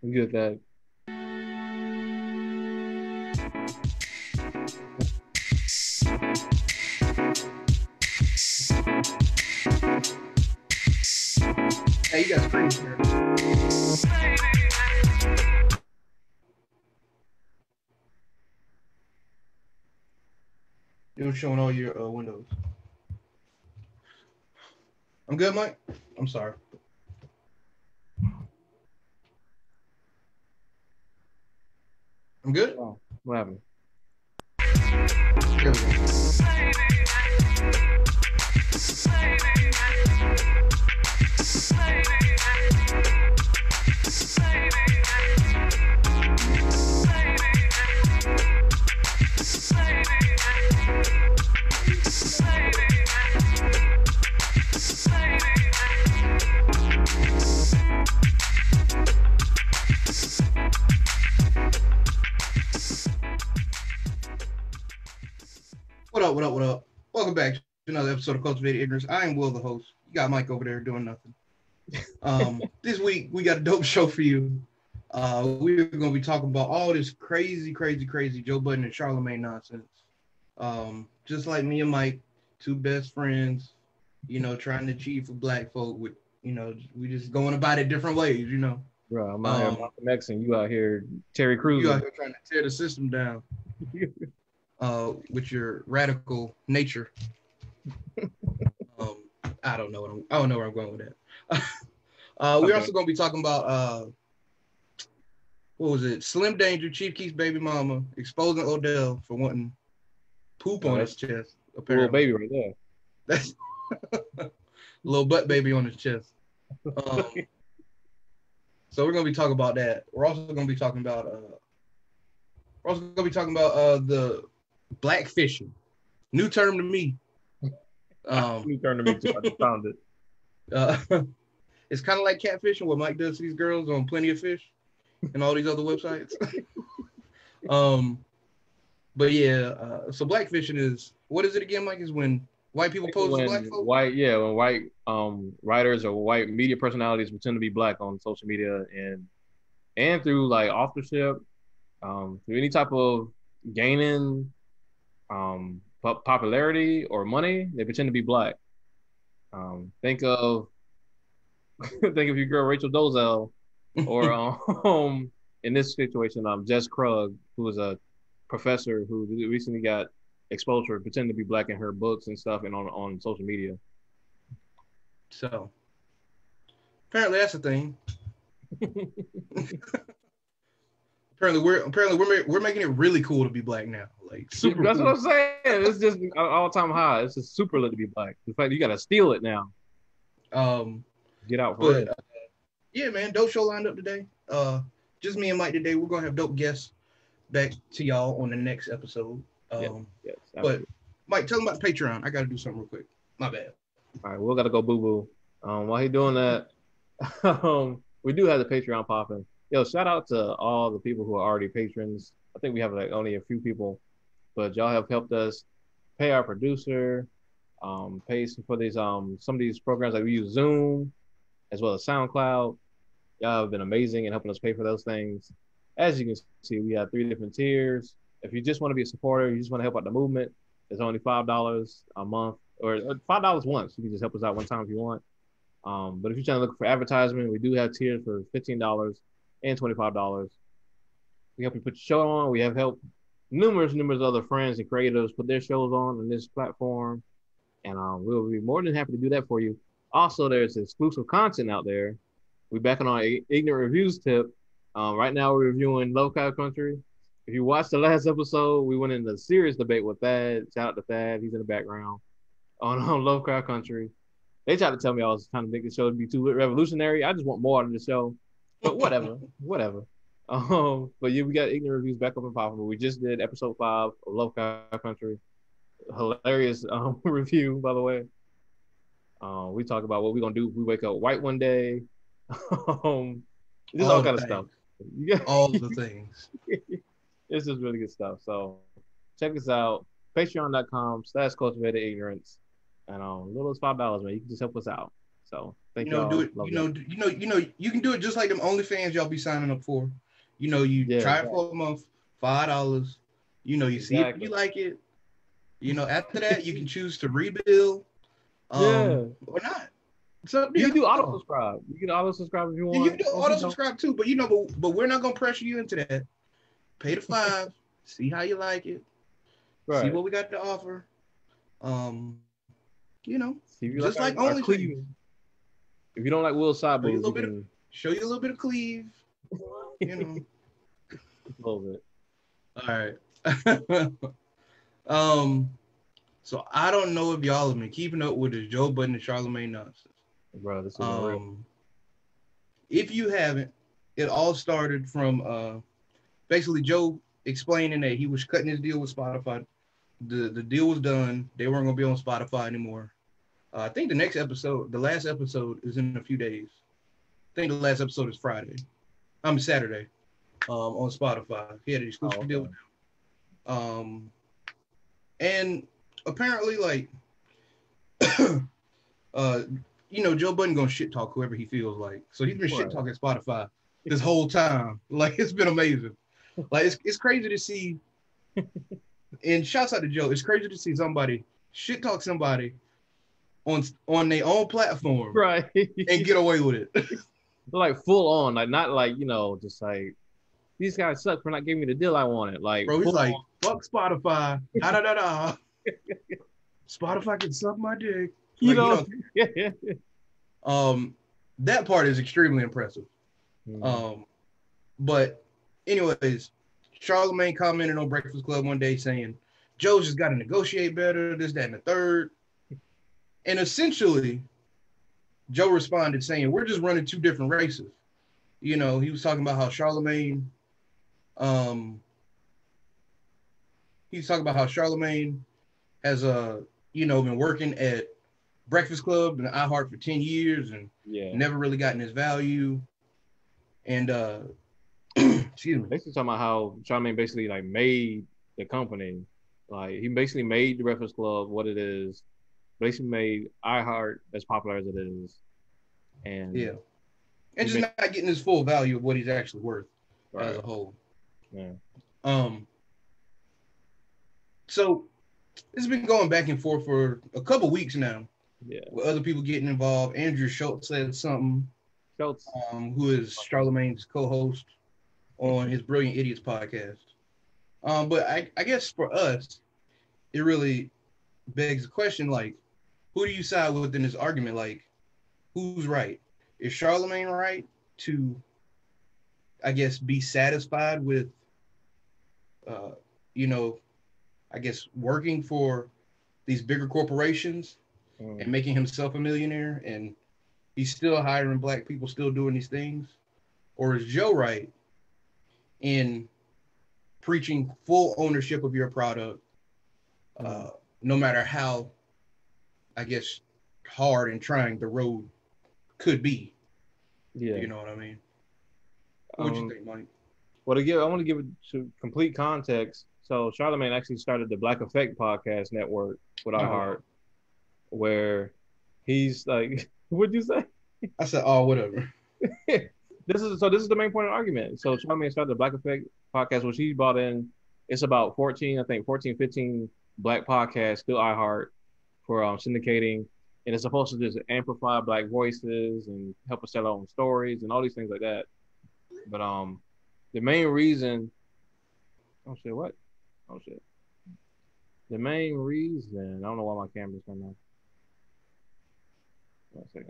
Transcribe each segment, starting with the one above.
I'm good at Hey, you got screens here. You're showing all your windows. I'm good, Mike. I'm sorry. I'm good. Oh, what happened? Here we go. What up? What up? What up? Welcome back to another episode of Cultivated Ignorance. I am Will, the host. You got Mike over there doing nothing. This week we got a dope show for you. We're going to be talking about all this crazy Joe Budden and Charlemagne nonsense. Just like me and Mike, two best friends, trying to achieve for black folk with, we just going about it different ways, Bro, I'm out here Malcolm X and you out here Terry Crews. You out here trying to tear the system down with your radical nature. I don't know where I'm going with that. We're also going to be talking about what was it? Slim Danger, Chief Keef's baby mama, exposing Odell for wanting poop on his chest. Apparently. Little baby right there. That's little butt baby on his chest. So we're going to be talking about that. We're also going to be talking about the blackfishing. New term to me. New term to me too. I just found it. It's kind of like catfishing, what Mike does to these girls on Plenty of Fish and all these other websites. But yeah, so blackfishing is, what is it again, Mike? Is when white people pose as black folks? When white writers or white media personalities pretend to be black on social media and through like authorship, through any type of gaining popularity or money, they pretend to be black. Think of your girl Rachel Dolezal, or in this situation, Jess Krug, who is a professor who recently got exposed for pretending to be black in her books and stuff and on social media. So apparently that's a thing. apparently we're making it really cool to be black now. Like super. That's cool. What I'm saying. It's just all time high. It's just super lit to be black. In fact, you gotta steal it now. Get out for it. Yeah, man, dope show lined up today. Just me and Mike today. We're gonna have dope guests back to y'all on the next episode. Yes, but Mike, tell them about the Patreon. I gotta do something real quick. My bad. All right, we'll gotta go boo-boo. While he's doing that, we do have the Patreon popping. Yo, shout out to all the people who are already patrons. I think we have like only a few people, but y'all have helped us pay our producer, pay for these some of these programs. Like we use Zoom as well as SoundCloud. Y'all have been amazing in helping us pay for those things. As you can see, we have 3 different tiers. If you just want to be a supporter, you just want to help out the movement, it's only $5 a month, or $5 once. You can just help us out one time if you want. But if you're trying to look for advertisement, we do have tiers for $15 and $25. We help you put your show on. We have helped numerous other friends and creators put their shows on this platform. And we'll be more than happy to do that for you. Also, there's exclusive content out there. We're back on our ignorant reviews tip. Right now, we're reviewing Lovecraft Country. If you watched the last episode, we went into a serious debate with Thad. Shout out to Thad. He's in the background on Lovecraft Country. They tried to tell me I was trying to make the show to be too revolutionary. I just want more out of the show. But whatever. But yeah, we got ignorant reviews back up and popping. We just did episode 5 of Lovecraft Country. Hilarious review, by the way. We talk about what we're gonna do if we wake up white one day. Just all kind of stuff. All the things. It's just really good stuff. So check us out. Patreon.com/cultivated ignorance. And little as $5, man. You can just help us out. So thank Do y'all. it. Love y'all. You can do it just like them OnlyFans y'all be signing up for. You Yeah, try it for a month, $5. You see if exactly. you like it. After that you can choose to rebuild, Yeah. or not. So You yeah, can do auto subscribe. You can auto subscribe if you you can want. do Or if you auto don't. subscribe too, but but we're not gonna pressure you into that. Pay the $5, see how you like it, see Right. what we got to offer. Um, See if you like just like our OnlyFans, cleave. If you don't like Will side show you a boobs, little you bit of can show you a little bit of cleave. You know. a little bit. All right. um. So I don't know if y'all have been keeping up with the Joe Budden and Charlemagne nonsense. Bro, this is real. If you haven't, it all started from basically Joe explaining that he was cutting his deal with Spotify. The deal was done. They weren't gonna be on Spotify anymore. I think the last episode is in a few days. I think the last episode is Saturday. On Spotify. He had an exclusive deal with them. And apparently, like, Joe Budden gonna shit talk whoever he feels like. So he's been shit talking Spotify this whole time. Like, it's been amazing. Like, it's crazy to see. And shouts out to Joe. It's crazy to see somebody shit talk somebody on their own platform, Right. and get away with it. Like full on, like not like, just like these guys suck for not giving me the deal I wanted. Like, Bro, he's like, on. fuck Spotify. Da da da da. Spotify can suck my dick. Like, Yeah. That part is extremely impressive. Mm-hmm. But anyways, Charlemagne commented on Breakfast Club one day saying, Joe's just got to negotiate better, this, that, and the third. And essentially, Joe responded saying, we're just running two different races. He was talking about how Charlemagne, has been working at Breakfast Club and iHeart for 10 years and never really gotten his value. And excuse me. Basically talking about how Charlemagne basically like made the company. Like he basically made the Breakfast Club what it is. Basically made iHeart as popular as it is. And just not getting his full value of what he's actually worth as a whole. Yeah. So it's been going back and forth for a couple weeks now. Yeah. With other people getting involved. Andrew Schultz said something. Who is Charlemagne's co-host on his Brilliant Idiots podcast. But I guess for us, it really begs the question, like, who do you side with in this argument? Like, who's right? Is Charlemagne right to, I guess, be satisfied with, I guess, working for these bigger corporations and making himself a millionaire, and he's still hiring black people, still doing these things? Or is Joe right in preaching full ownership of your product, no matter how, I guess, hard and trying the road could be? Yeah. You know what I mean? What do you think, Mike? Well, I want to give it to complete context. So Charlemagne actually started the Black Effect podcast network with iHeart, where he's like, what'd you say? I said, oh, whatever. This is the main point of the argument. So Charlemagne started the Black Effect podcast, which he brought in. It's about 14, 15 black podcasts through iHeart for syndicating. And it's supposed to just amplify black voices and help us tell our own stories and all these things like that. But the main reason, the main reason, I don't know why my camera's coming on. Oh, there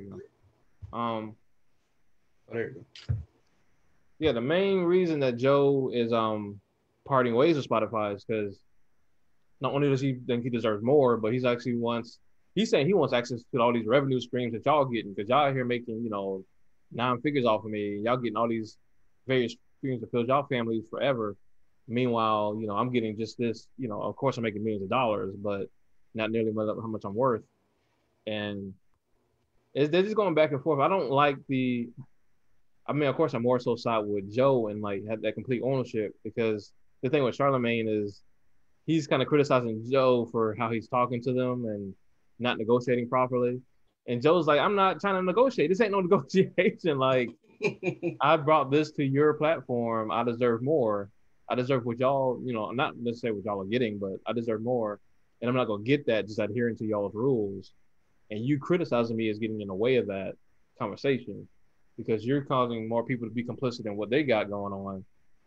you go. There you go. Yeah, the main reason that Joe is parting ways with Spotify is because not only does he think he deserves more, but he's saying he wants access to all these revenue streams that y'all getting, because y'all here making 9 figures off of me. Y'all getting all these various streams that fill y'all families forever. Meanwhile, I'm getting just this. Of course I'm making millions of dollars, but not nearly how much I'm worth. And they're just going back and forth. I don't like of course, I'm more so side with Joe and like had that complete ownership, because the thing with Charlemagne is he's kind of criticizing Joe for how he's talking to them and not negotiating properly. And Joe's like, I'm not trying to negotiate. This ain't no negotiation. Like, I brought this to your platform. I deserve more. I deserve what y'all, not necessarily what y'all are getting, but I deserve more. And I'm not going to get that just adhering to y'all's rules. And you criticizing me is getting in the way of that conversation because you're causing more people to be complicit in what they got going on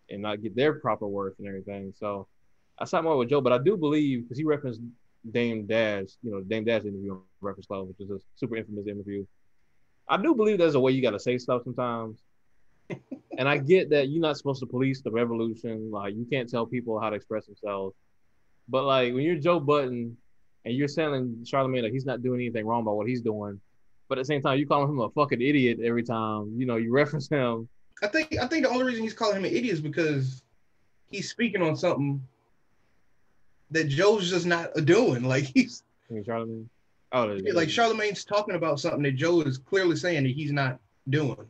and not get their proper worth and everything. So I side more with Joe, but I do believe, because he referenced Dame Dash, Dame Dash interview on Breakfast Club, which is a super infamous interview. I do believe there's a way you got to say stuff sometimes. And I get that you're not supposed to police the revolution. Like, you can't tell people how to express themselves. But, like, when you're Joe Budden and you're telling Charlamagne that he's not doing anything wrong by what he's doing, but at the same time, you call him a fucking idiot every time, you reference him. I think the only reason he's calling him an idiot is because he's speaking on something that Joe's just not doing. Like, he's... Charlamagne? Like, Charlamagne's talking about something that Joe is clearly saying that he's not doing.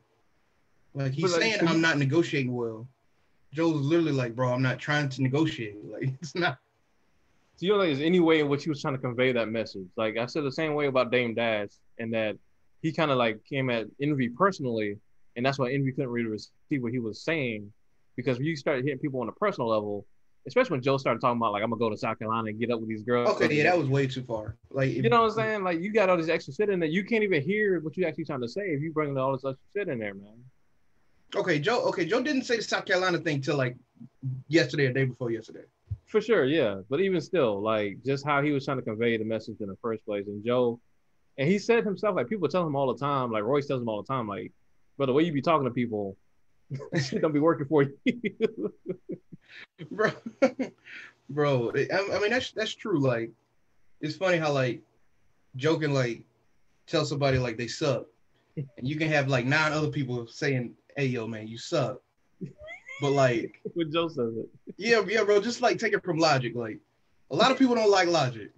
Like, he's saying, I'm not negotiating well. Joe's literally like, bro, I'm not trying to negotiate. Like, it's not... Do you know there's any way in which he was trying to convey that message? Like, I said the same way about Dame Dash, and that he kind of like came at Envy personally, and that's why Envy couldn't really receive what he was saying, because when you started hitting people on a personal level, especially when Joe started talking about, like, I'm gonna go to South Carolina and get up with these girls. Okay, yeah, that was way too far. Like, you know what I'm saying? Like, you got all this extra shit in there. You can't even hear what you actually trying to say if you bring all this extra shit in there, man. Okay, Joe didn't say the South Carolina thing till like yesterday or day before yesterday. For sure, yeah. But even still, like, just how he was trying to convey the message in the first place. And Joe, and he said himself, like, people tell him all the time, like Royce tells him all the time, like, bro, the way you be talking to people, shit don't be working for you. Bro, I mean, that's true. Like, it's funny how, like, Joe can, like, tell somebody, like, they suck. And you can have, like, 9 other people saying, hey, yo, man, you suck. But, like... when Joe says it. Yeah, bro, just, like, take it from Logic. Like, a lot of people don't like Logic.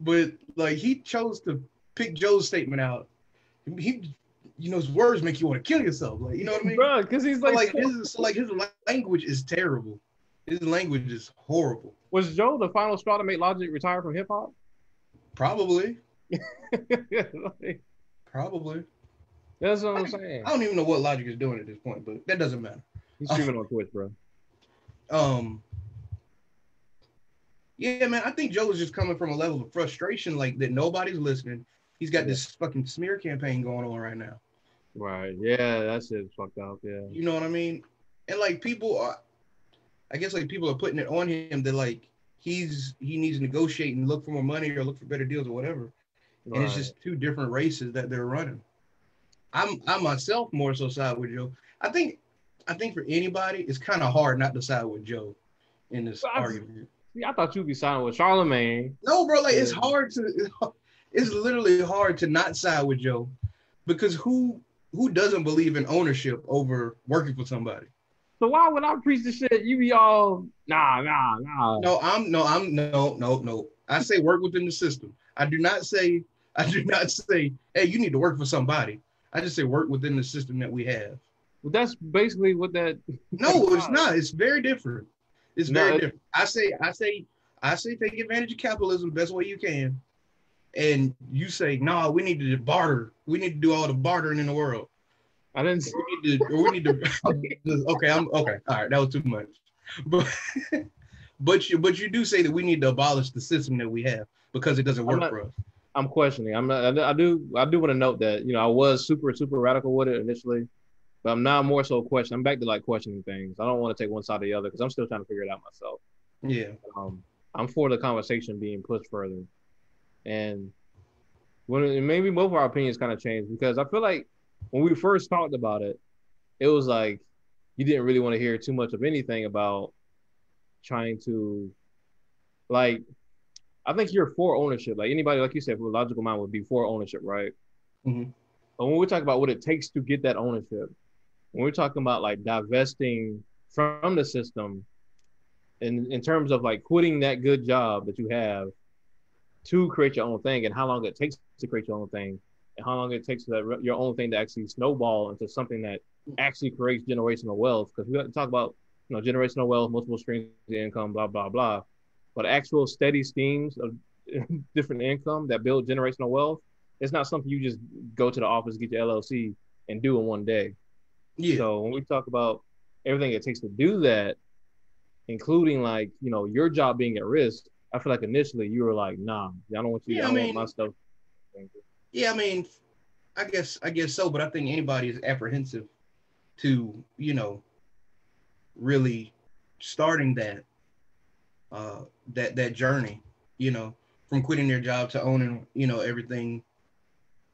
But, like, he chose to pick Joe's statement out. He, his words make you want to kill yourself. Like, you know what I mean? Bro, because he's like... his language is terrible. His language is horrible. Was Joe the final straw to make Logic retire from hip-hop? Probably. Probably. That's what I'm saying. I don't even know what Logic is doing at this point, but that doesn't matter. He's streaming on Twitch, bro. Yeah, man, I think Joe is just coming from a level of frustration, like, that nobody's listening. He's got this fucking smear campaign going on right now. Right. Yeah, that shit's fucked up. Yeah. You know what I mean? And, like, people are putting it on him that, like, he needs to negotiate and look for more money or look for better deals or whatever. Right. And it's just 2 different races that they're running. I myself more so side with Joe. I think for anybody, it's kind of hard not to side with Joe in this argument. I thought you'd be siding with Charlamagne. No, bro, like, it's literally hard to not side with Joe, because who doesn't believe in ownership over working for somebody? So why would I preach the shit? You be all nah. No. I say work within the system. I do not say, hey, you need to work for somebody. I just say work within the system that we have. Well, that's basically what that. No, it's not. It's very different. It's very different. I say take advantage of capitalism best way you can. And you say, no, we need to barter. We need to do all the bartering in the world. I didn't. We need to. Okay, all right, that was too much. But you do say that we need to abolish the system that we have because it doesn't work for us. I'm questioning. I do want to note that I was super radical with it initially, but I'm now more so questioning. I'm back to like questioning things. I don't want to take one side or the other because I'm still trying to figure it out myself. Yeah. I'm for the conversation being pushed further, and maybe both of our opinions kind of changed because I feel like when we first talked about it, it was like you didn't really want to hear too much of anything about trying to, like, I think you're for ownership. Like anybody, like you said, with a logical mind would be for ownership, right? Mm-hmm. But when we talk about what it takes to get that ownership, when we're talking about like divesting from the system in terms of like quitting that good job that you have to create your own thing and how long it takes to create your own thing and how long it takes for your own thing to actually snowball into something that actually creates generational wealth. Because we have to talk about, generational wealth, multiple streams of income, blah, blah, blah. But actual steady streams of different income that build generational wealth, it's not something you just go to the office, get your LLC, and do in one day. Yeah. So when we talk about everything it takes to do that, including like your job being at risk, I feel like initially you were like, nah, I don't want you. I Yeah, I don't want my mean, stuff. yeah, I mean, I guess so, but I think anybody is apprehensive to, really starting that journey, from quitting their job to owning, everything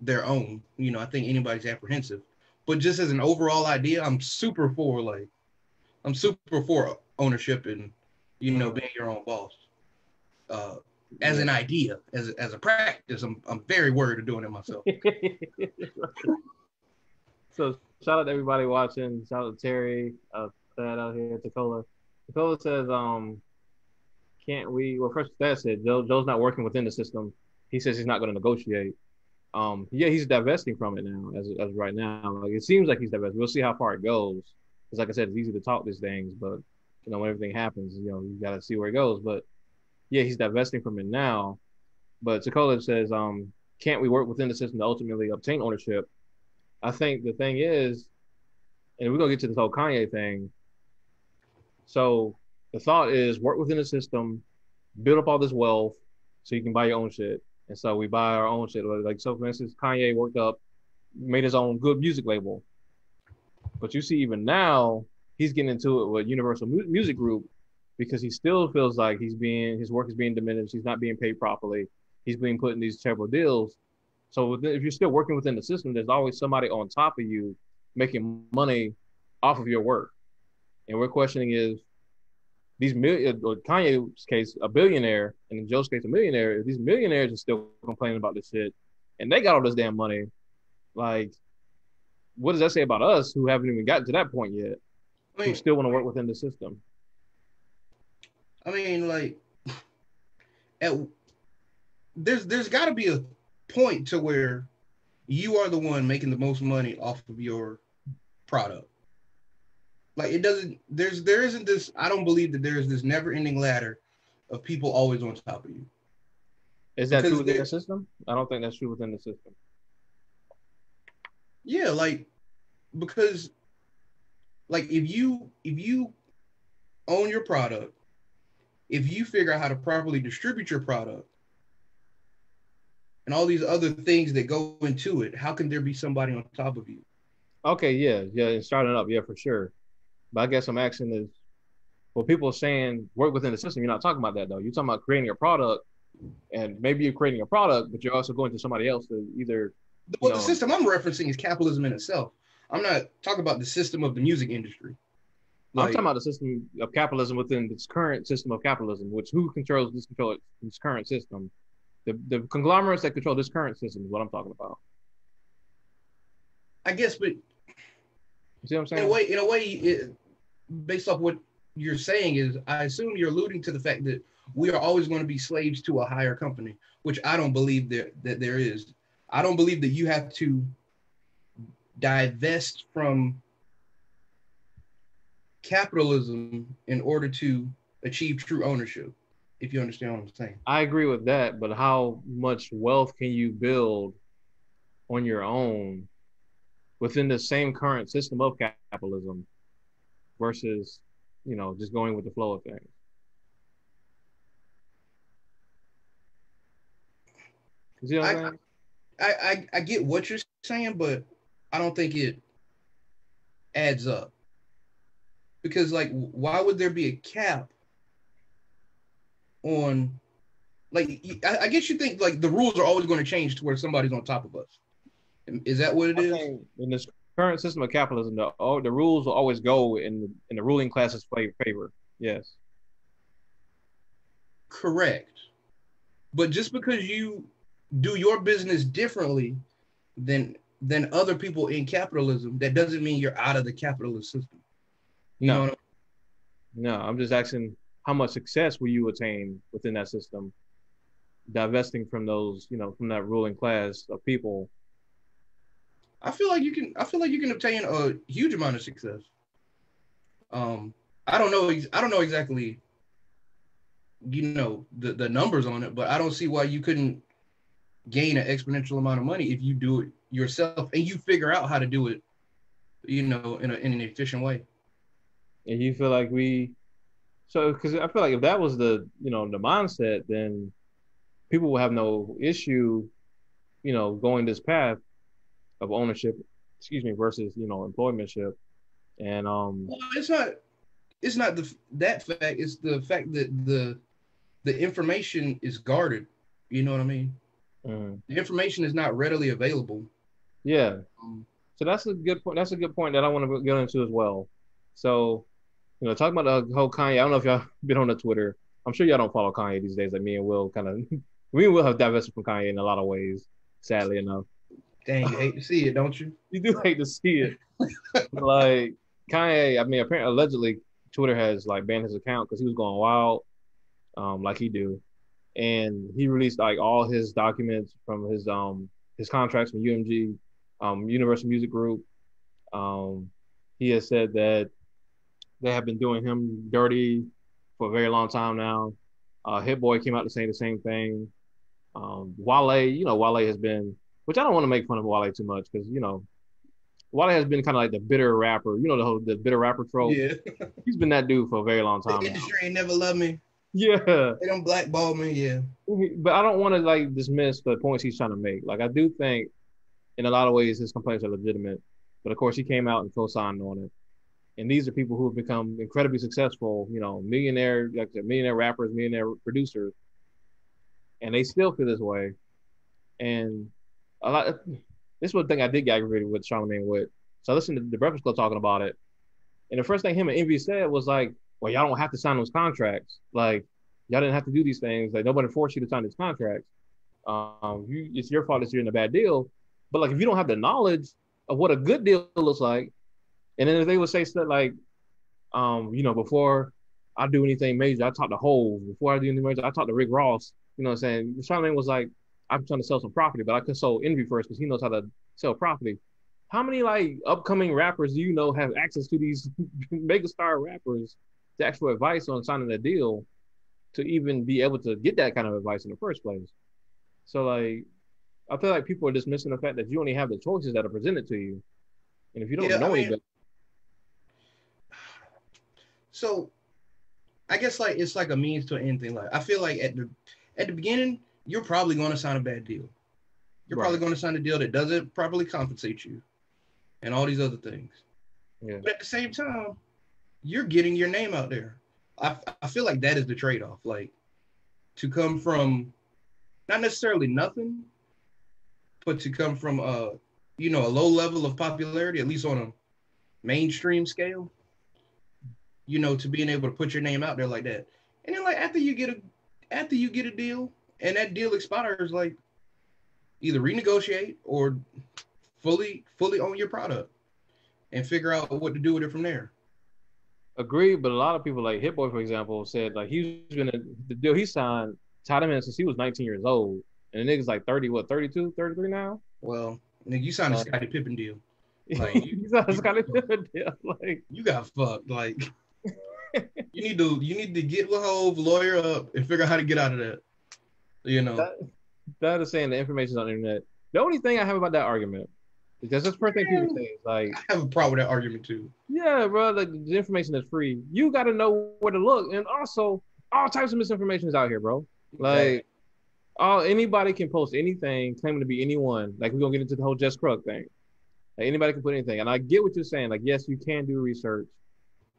their own. I think anybody's apprehensive. But just as an overall idea, I'm super for ownership and, being your own boss. As Yeah. an idea, as a practice, I'm very worried of doing it myself. So shout out to everybody watching. Shout out to Terry, Thad out here, Tacola. Tacola says, can't we? Well, first Thad said Joe's not working within the system. He says he's not going to negotiate. Yeah, he's divesting from it now, as right now. Like it seems like he's divesting. We'll see how far it goes. Because like I said, it's easy to talk these things, but when everything happens, you got to see where it goes. But yeah, he's divesting from it now. But Tacola says, can't we work within the system to ultimately obtain ownership? I think the thing is, and we're gonna get to this whole Kanye thing. So the thought is work within the system, build up all this wealth so you can buy your own shit. And so we buy our own shit. Like so for instance, Kanye worked up, made his own good music label. But you see even now, he's getting into it with Universal Music Group because he still feels like his work is being diminished, he's not being paid properly, he's being put in these terrible deals. So if you're still working within the system, there's always somebody on top of you making money off of your work. And we're questioning is these million, or Kanye's case, a billionaire, and in Joe's case, a millionaire. If these millionaires are still complaining about this shit, and they got all this damn money, like, what does that say about us who haven't even gotten to that point yet? Who still want to work within the system? I mean, like, there's got to be a point to where you are the one making the most money off of your product. Like there isn't this, I don't believe that there is this never ending ladder of people always on top of you. Is that true within the system? I don't think that's true within the system. Yeah, like, because like if you own your product, if you figure out how to properly distribute your product and all these other things that go into it, how can there be somebody on top of you? Okay, yeah, and starting up, yeah, for sure. But I guess I'm asking is, well, people are saying work within the system. You're not talking about that though. You're talking about creating a product, and maybe you're creating a product, but you're also going to somebody else to either. Well, the system I'm referencing is capitalism in itself. I'm not talking about the system of the music industry. I'm talking about the system of capitalism within this current system of capitalism, which who controls this current system? The conglomerates that control this current system is what I'm talking about. I guess, but you see what I'm saying? In a way, based off what you're saying is, I assume you're alluding to the fact that we are always going to be slaves to a higher company, which I don't believe that there is. I don't believe that you have to divest from capitalism in order to achieve true ownership, if you understand what I'm saying. I agree with that, but how much wealth can you build on your own within the same current system of capitalism versus, just going with the flow of things? You see what I'm saying? I get what you're saying, but I don't think it adds up. Because, like, why would there be a cap on, like, I guess you think, like, the rules are always going to change to where somebody's on top of us. Is that what it is? In this current system of capitalism, the rules will always go in the ruling class's favor. Yes. Correct. But just because you do your business differently than other people in capitalism, that doesn't mean you're out of the capitalist system. No, I'm just asking how much success will you attain within that system, divesting from those, from that ruling class of people. I feel like you can obtain a huge amount of success. I don't know exactly, the numbers on it, but I don't see why you couldn't gain an exponential amount of money if you do it yourself and you figure out how to do it, in an efficient way. And you feel like because I feel like if that was the the mindset, then people will have no issue, going this path of ownership, versus employmentship. And Well, it's not that fact. It's the fact that the information is guarded. You know what I mean? The information is not readily available. Yeah. So that's a good point. That's a good point that I want to get into as well. So, talking about the whole Kanye. I don't know if y'all been on the Twitter. I'm sure y'all don't follow Kanye these days. Like me and Will we and Will have divested from Kanye in a lot of ways, sadly enough. Dang, you hate to see it, don't you? You do hate to see it. Like Kanye, I mean, apparently, allegedly, Twitter has like banned his account because he was going wild, like he do, and he released like all his documents from his contracts from UMG, Universal Music Group. He has said that they have been doing him dirty for a very long time now. Hit Boy came out to say the same thing. Wale, Wale has been, which I don't want to make fun of Wale too much because Wale has been kind of like the bitter rapper, the bitter rapper trope. Yeah. He's been that dude for a very long time. The industry ain't never loved me. Yeah. They don't blackball me, yeah. But I don't want to like dismiss the points he's trying to make. Like I do think in a lot of ways his complaints are legitimate. But of course he came out and co-signed on it. And these are people who have become incredibly successful, millionaire, like I said, millionaire rappers, millionaire producers. And they still feel this way. And a lot this is one thing I did get aggravated with Charlamagne with. So I listened to the Breakfast Club talking about it. And the first thing him and Envy said was like, well, y'all don't have to sign those contracts. Like, y'all didn't have to do these things. Like, nobody forced you to sign these contracts. It's your fault that you're in a bad deal. But, like, if you don't have the knowledge of what a good deal looks like, and then if they would say stuff like, before I do anything major, I talk to Hove. Before I do anything major, I talk to Rick Ross. You know what I'm saying? Charlamagne was like, I'm trying to sell some property, but I consult Envy first because he knows how to sell property. How many like upcoming rappers do you know have access to these megastar rappers to actual advice on signing a deal to even be able to get that kind of advice in the first place? So like, I feel like people are dismissing the fact that you only have the choices that are presented to you, and if you don't know any better. So, I guess like it's like a means to an end thing. Like I feel like at the beginning, you're probably going to sign a bad deal. You're probably going to sign a deal that doesn't properly compensate you and all these other things. Yeah. But at the same time, you're getting your name out there. I feel like that is the trade-off. Like to come from not necessarily nothing, but to come from a low level of popularity, at least on a mainstream scale, to being able to put your name out there like that. And then like after you get a deal and that deal expires, like either renegotiate or fully own your product and figure out what to do with it from there. Agreed, but a lot of people like Hit Boy, for example, said like the deal he signed tied him in since he was 19 years old. And the nigga's like 32, 33 now? Well, nigga, you signed a Scottie Pippen deal. Like you signed a Scottie Pippen deal. Like you got fucked. Like you need to get with Hove, lawyer up, and figure out how to get out of that. That is saying the information's on the internet. The only thing I have about that argument, because that's the first thing people say is like, I have a problem with that argument too. Yeah, bro, like the information is free. You got to know where to look, and also all types of misinformation is out here, bro. Like, anybody can post anything, claiming to be anyone. Like we're gonna get into the whole Jess Krug thing. Like anybody can put anything, and I get what you're saying. Like, yes, you can do research.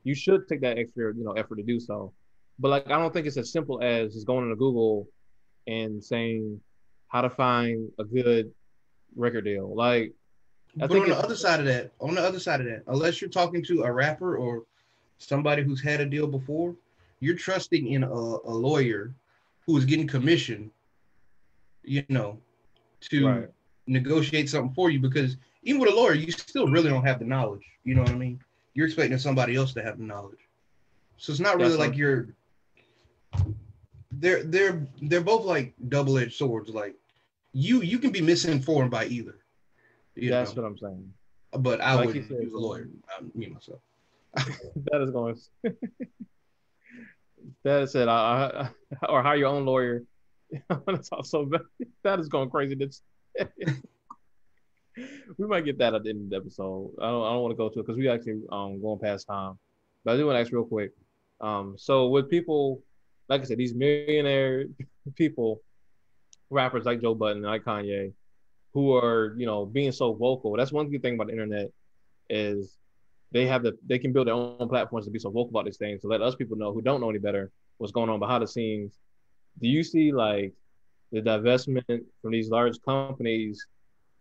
You should take that extra, effort to do so. But like, I don't think it's as simple as just going into Google and saying how to find a good record deal. Like, but on the other side of that, unless you're talking to a rapper or somebody who's had a deal before, you're trusting in a lawyer who is getting commission, to negotiate something for you. Because even with a lawyer, you still really don't have the knowledge. You know what I mean? You're expecting somebody else to have the knowledge. So it's not really like they're both like double-edged swords. Like you can be misinformed by either. That's what I'm saying. But I would use a lawyer, me myself. That is going. That is it. Or hire your own lawyer. That's also that is going crazy. We might get that at the end of the episode. I don't want to go to it because we actually going past time. But I do want to ask real quick. So with people, like I said, these millionaire people, rappers like Joe Budden, like Kanye, who are being so vocal. That's one good thing about the internet is they can build their own platforms to be so vocal about these things to let us people know who don't know any better what's going on behind the scenes. Do you see like the divestment from these large companies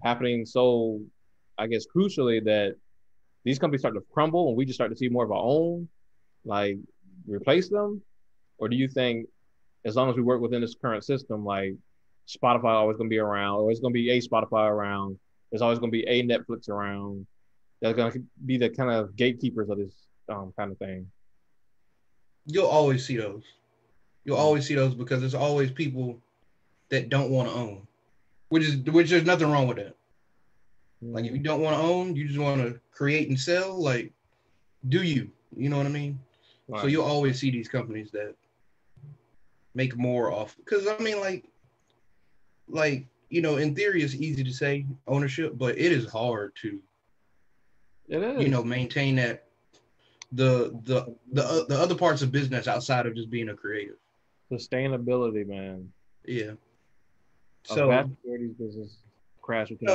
happening so, I guess, crucially that these companies start to crumble and we just start to see more of our own, like replace them? Or do you think as long as we work within this current system, like Spotify always going to be around, or it's going to be a Spotify around, there's always going to be a Netflix around, that's going to be the kind of gatekeepers of this kind of thing? You'll always see those. You'll always see those because there's always people that don't want to own, which there's nothing wrong with that. Like if you don't want to own, you just want to create and sell. Like, do you? You know what I mean? Right. So you'll always see these companies that make more off. Because I mean, like in theory, it's easy to say ownership, but it is hard to, maintain that the other parts of business outside of just being a creative. Sustainability, man. Yeah. So vast majority of business crash within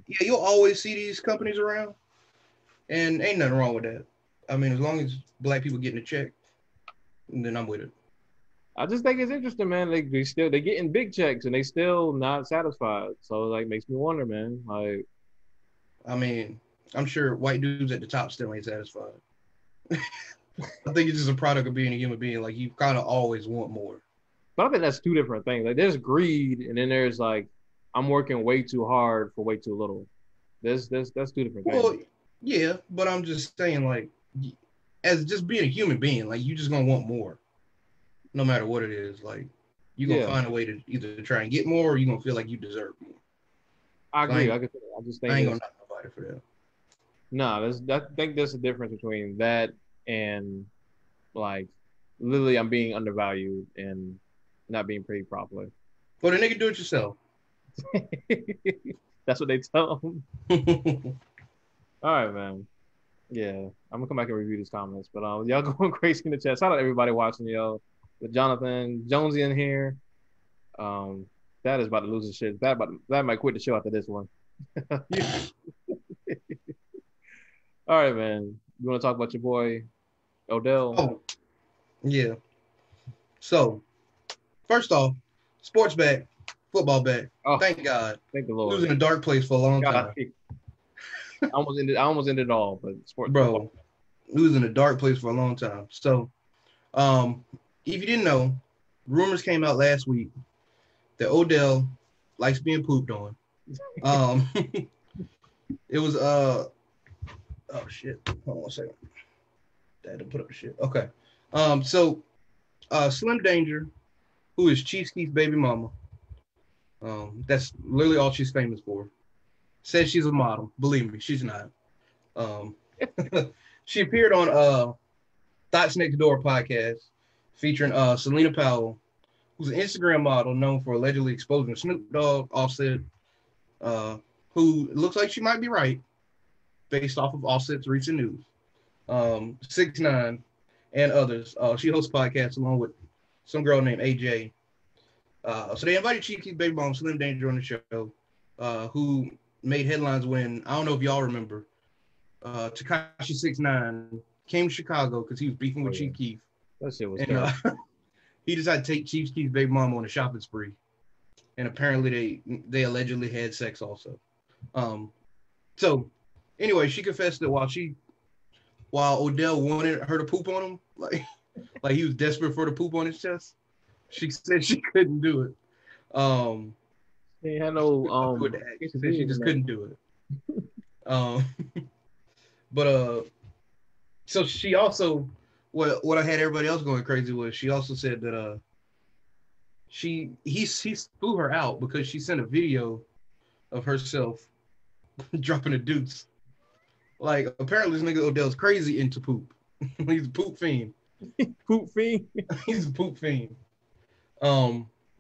yeah, you'll always see these companies around, and ain't nothing wrong with that. I mean, as long as black people getting a check, then I'm with it. I just think it's interesting, man. They getting big checks and they still not satisfied. So it, like, makes me wonder, man. Like, I mean, I'm sure white dudes at the top still ain't satisfied. I think it's just a product of being a human being. Like, you kind of always want more. But I think that's two different things. Like, there's greed, and then there's like, I'm working way too hard for way too little. That's two different things. Well, yeah, but I'm just saying, like, as just being a human being, like, you just gonna want more, no matter what it is. Like, you gonna find a way to either try and get more, or you gonna feel like you deserve more. I agree. I just think I ain't gonna knock nobody for that. No, I think there's a difference between that and like literally I'm being undervalued and not being paid properly. Well, then they can do it yourself. That's what they tell them. All right, man. Yeah, I'm gonna come back and review these comments, but y'all going crazy in the chat. Shout out to everybody watching, yo. With Jonathan Jonesy in here. That is about to lose his shit. That might quit the show after this one. All right, man. You want to talk about your boy Odell? Oh, yeah. So, first off, sports back, football back. Oh, thank God. Thank the Lord. He was in a dark place for a long time. I almost ended it all, but sports. Bro, he was in a dark place for a long time. So, if you didn't know, rumors came out last week that Odell likes being pooped on. It was oh shit. Hold on a second. I had to put up the shit. Okay. So Slim Danger, who is Chief Keef's baby mama, that's literally all she's famous for, said she's a model. Believe me, she's not. She appeared on Thoughts Next Door podcast featuring Selena Powell, who's an Instagram model known for allegedly exposing Snoop Dogg, Offset, who looks like she might be right based off of Offset's recent news. 6ix9ine and others. She hosts podcasts along with some girl named AJ. So they invited Chief Keef baby mom Slim Danger on the show, who made headlines when, I don't know if y'all remember, Tekashi 6ix9ine came to Chicago because he was beefing with Chief Keef. That shit was he decided to take Chief Keef's baby mom on a shopping spree, and apparently they allegedly had sex also. So anyway, she confessed that while Odell wanted her to poop on him, like he was desperate for the poop on his chest, she said she couldn't do it. He had no she said she just couldn't do it. But so she also, what I had everybody else going crazy was, she also said that he threw her out because she sent a video of herself dropping a deuce. Like, apparently this nigga Odell's crazy into poop. He's a poop fiend. Poop fiend? He's a poop fiend.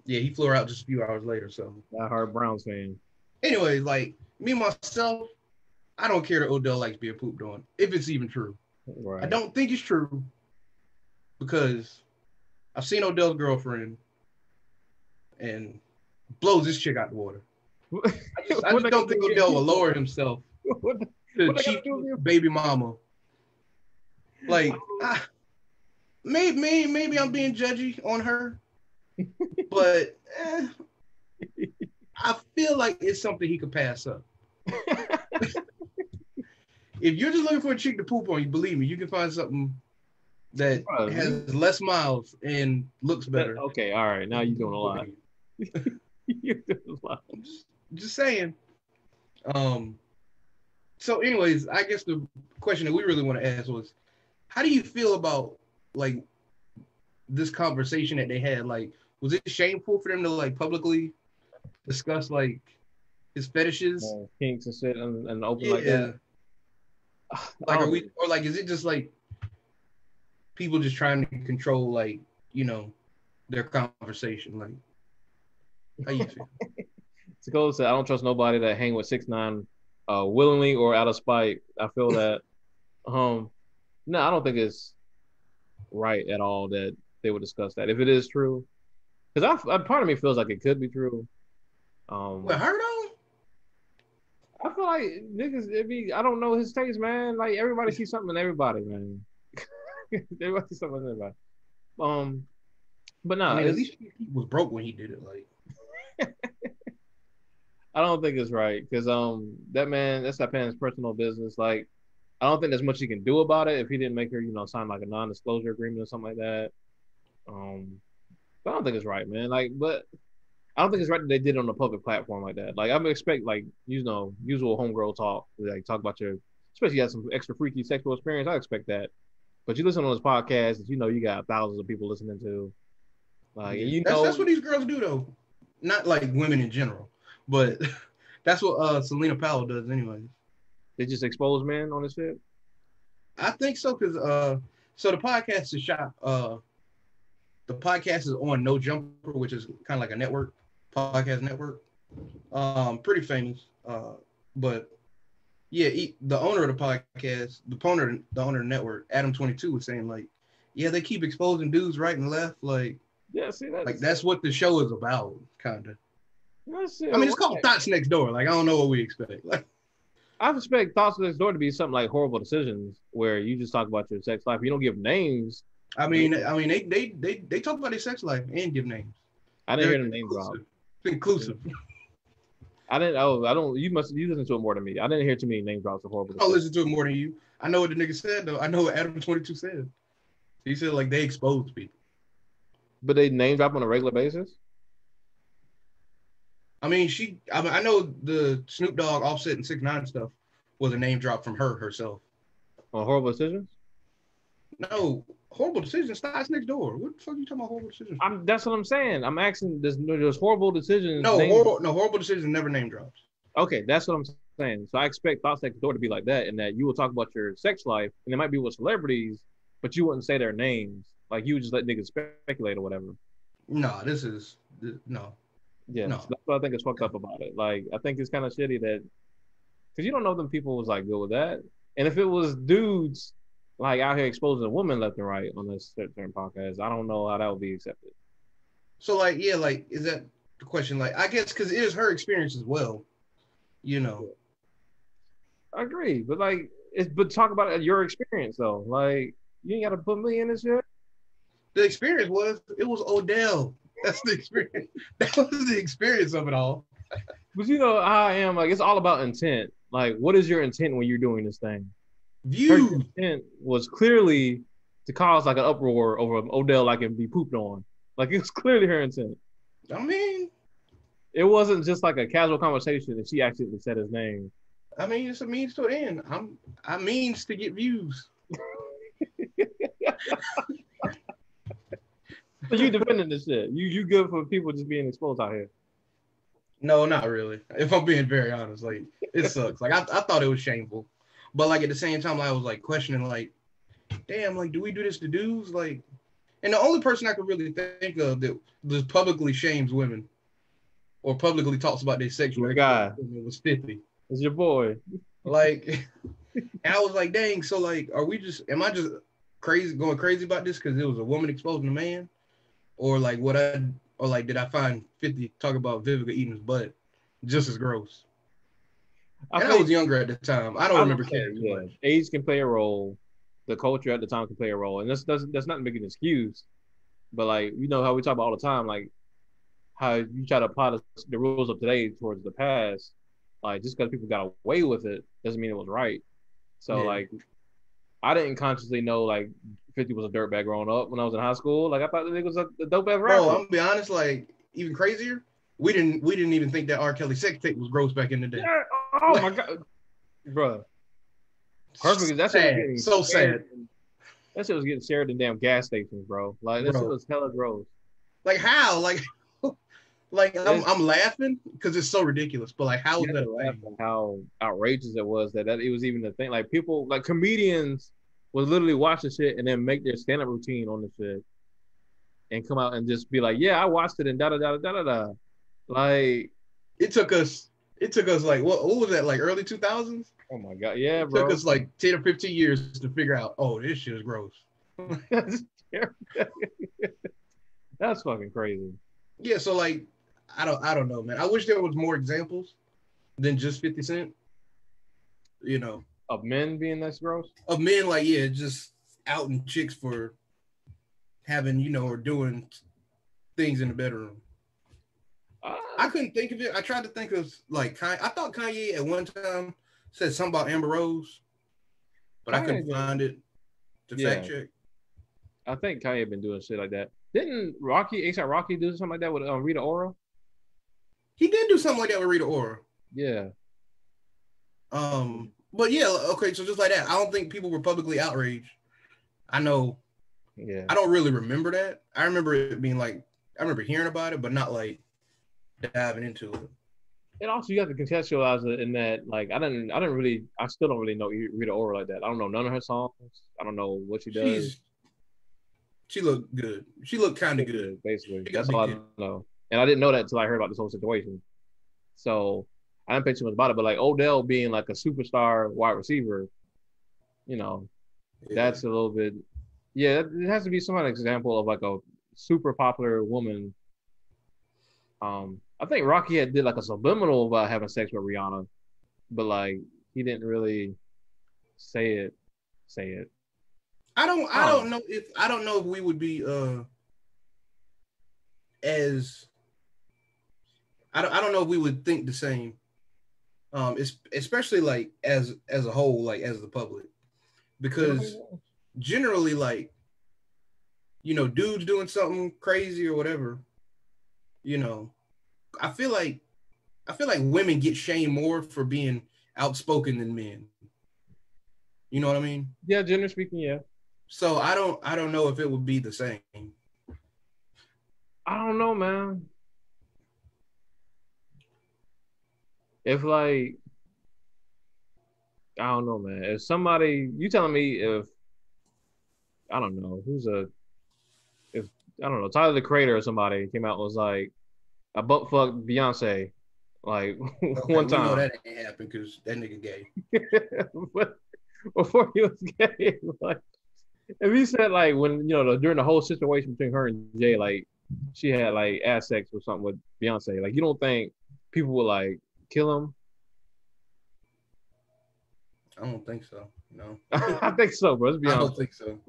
Yeah, he flew her out just a few hours later. So That hard Browns fan. anyways, like me myself, I don't care that Odell likes being pooped on, if it's even true. Right. I don't think it's true because I've seen Odell's girlfriend and blows this chick out the water. I just don't think Odell will lower himself to cheat baby mama. Like, maybe I'm being judgy on her, but I feel like it's something he could pass up. If you're just looking for a chick to poop on, you believe me, you can find something that has less miles and looks better. Okay, all right. Now you're doing a lot. You're doing a lot. Just saying. So anyways, I guess the question that we really want to ask was, how do you feel about like this conversation that they had? Like, was it shameful for them to like publicly discuss like his fetishes, kinks and shit, and open like that? Like, is it just like people just trying to control like, you know, their conversation? Like, how you feel? Dakota said, I don't trust nobody that hang with 6ix9ine willingly or out of spite. I feel that. No, I don't think it's right at all that they would discuss that. If it is true, because part of me feels like it could be true. What, her though? I feel like niggas, I don't know his taste, man. Like everybody sees something in everybody, man. Everybody sees something in everybody. But no, I mean, at least he was broke when he did it. Like, I don't think it's right because that man, that's that man's personal business. Like, I don't think there's much he can do about it if he didn't make her, you know, sign like a non-disclosure agreement or something like that. But I don't think it's right, man. Like, but I don't think it's right that they did it on a public platform like that. Like, I would expect, like, you know, usual homegirl talk, like talk about your, especially you have some extra freaky sexual experience. I expect that. But you listen on this podcast that you know you got thousands of people listening to. Like, you know, that's what these girls do though. Not like women in general, but that's what Selena Powell does anyways. They just expose men on this shit? I think so, because so the podcast is shot. The podcast is on No Jumper, which is kind of like a network, podcast network. Pretty famous. But yeah, the owner of the podcast, the owner of the network, Adam22, was saying like, yeah, they keep exposing dudes right and left. Like, yeah, see, that's what the show is about, kind of. I mean, it's called Thoughts Next Door. Like, I don't know what we expect. Like, I expect Thoughts Next Door to be something like Horrible Decisions, where you just talk about your sex life. You don't give names. I mean, they talk about their sex life and give names. I didn't hear the name drop. It's inclusive. I don't. You listen to it more than me. I didn't hear too many name drops of Horrible Decisions. I listen to it more than you. I know what the nigga said though. I know what Adam22 said. He said like they expose people. But they name drop on a regular basis? I mean, I know the Snoop Dogg, Offset, and 6ix9ine stuff was a name drop from her herself. On Horrible Decisions? No, Horrible Decisions starts next door. What the fuck are you talking about? Horrible Decisions? That's what I'm saying. I'm asking. There's Horrible Decisions. No, Horrible Decisions never name drops. Okay, that's what I'm saying. So I expect Thoughts Next Door to be like that, and that you will talk about your sex life, and it might be with celebrities, but you wouldn't say their names. Like you would just let niggas speculate or whatever. No, no. Yeah, no. So that's what I think is fucked up about it. Like, I think it's kind of shitty that, because you don't know them people was like good with that. And if it was dudes like out here exposing a woman left and right on this certain podcast, I don't know how that would be accepted. So like, yeah, like, is that the question? Like, I guess because it is her experience as well, you know. I agree, but like, but talk about your experience though. Like, you ain't got to put me in this shit. The experience was Odell. That's the experience. That was the experience of it all. But you know how I am. Like, it's all about intent. Like, what is your intent when you're doing this thing? Her intent was clearly to cause like an uproar over Odell, like and be pooped on. Like, it was clearly her intent. I mean, it wasn't just like a casual conversation that she actually said his name. I mean, it's a means to an end. I means to get views. So you defending this shit? You good for people just being exposed out here? No, not really. If I'm being very honest, like it sucks. Like I thought it was shameful, but like at the same time, I was like questioning, like, damn, like do we do this to dudes? Like, And the only person I could really think of that just publicly shames women or publicly talks about their sexual guy was 50. It's your boy. Like, and I was like, dang, so like, am I just going crazy about this because it was a woman exposing a man? Or like did I find 50 talk about Vivica eating his butt just as gross? I was younger at the time. I don't remember caring too much. Age can play a role. The culture at the time can play a role. And that's not to make an excuse. But like, you know how we talk about all the time, like how you try to apply the rules of today towards the past. Like just because people got away with it doesn't mean it was right. So like I didn't consciously know like 50 was a dirtbag growing up when I was in high school. Like I thought the nigga was a dope ass rapper. Bro, I'm gonna be honest, like even crazier. We didn't even think that R. Kelly sex tape was gross back in the day. Yeah. Oh my god, bro. Perfect. That's sad. So sad. That shit was getting shared in damn gas stations, bro. Like that shit was hella gross. Like how? Like I'm laughing because it's so ridiculous. But like how was that a thing? How outrageous it was that it was even a thing. Like people, like comedians, would literally watch the shit and then make their stand-up routine on the shit, and come out and just be like, "Yeah, I watched it," and da da da da da da. Like it took us like what was that, like early 2000s? Oh my god, yeah, bro. It took us like 10 or 15 years to figure out, oh, this shit is gross. That's fucking crazy. Yeah, so like I don't know, man. I wish there was more examples than just 50 Cent. You know. Of men being this gross? Of men, like, yeah, just outing chicks for having, you know, or doing things in the bedroom. I couldn't think of it. I tried to think of like I thought Kanye at one time said something about Amber Rose, but I couldn't find it to fact check. I think Kanye been doing shit like that. Didn't A$AP Rocky do something like that with Rita Ora? He did do something like that with Rita Ora. Yeah. But yeah, okay, so just like that, I don't think people were publicly outraged. I know. Yeah. I don't really remember that. I remember it being like, I remember hearing about it, but not like diving into it. And also, you have to contextualize it in that, like, I still don't really know Rita Ora like that. I don't know none of her songs. I don't know what she does. She looked good. She looked kind of good. Basically. That's all I know. And I didn't know that until I heard about this whole situation. So I didn't think too much about it. But like Odell being like a superstar wide receiver, you know, that's a little bit. Yeah, it has to be some kind of example of like a super popular woman. I think Rocky did like a subliminal about having sex with Rihanna, but like he didn't really say it. I don't know if we would be as I don't know if we would think the same. Especially like as a whole, like as the public. Because generally, like, you know, dudes doing something crazy or whatever, you know, I feel like women get shamed more for being outspoken than men. You know what I mean? Yeah, generally speaking, yeah. So I don't know if it would be the same. I don't know, man. If like, I don't know, man. If somebody, you telling me if, I don't know, I don't know, Tyler the Creator or somebody came out and was like, I butt fucked Beyonce, like one time. We know that ain't happen because that nigga gay. But before he was gay, like, if he said like when, you know, during the whole situation between her and Jay, like she had like ass sex or something with Beyonce, like you don't think people would like kill him? I don't think so. No. I think so, bro. Let's be honest. I don't think so.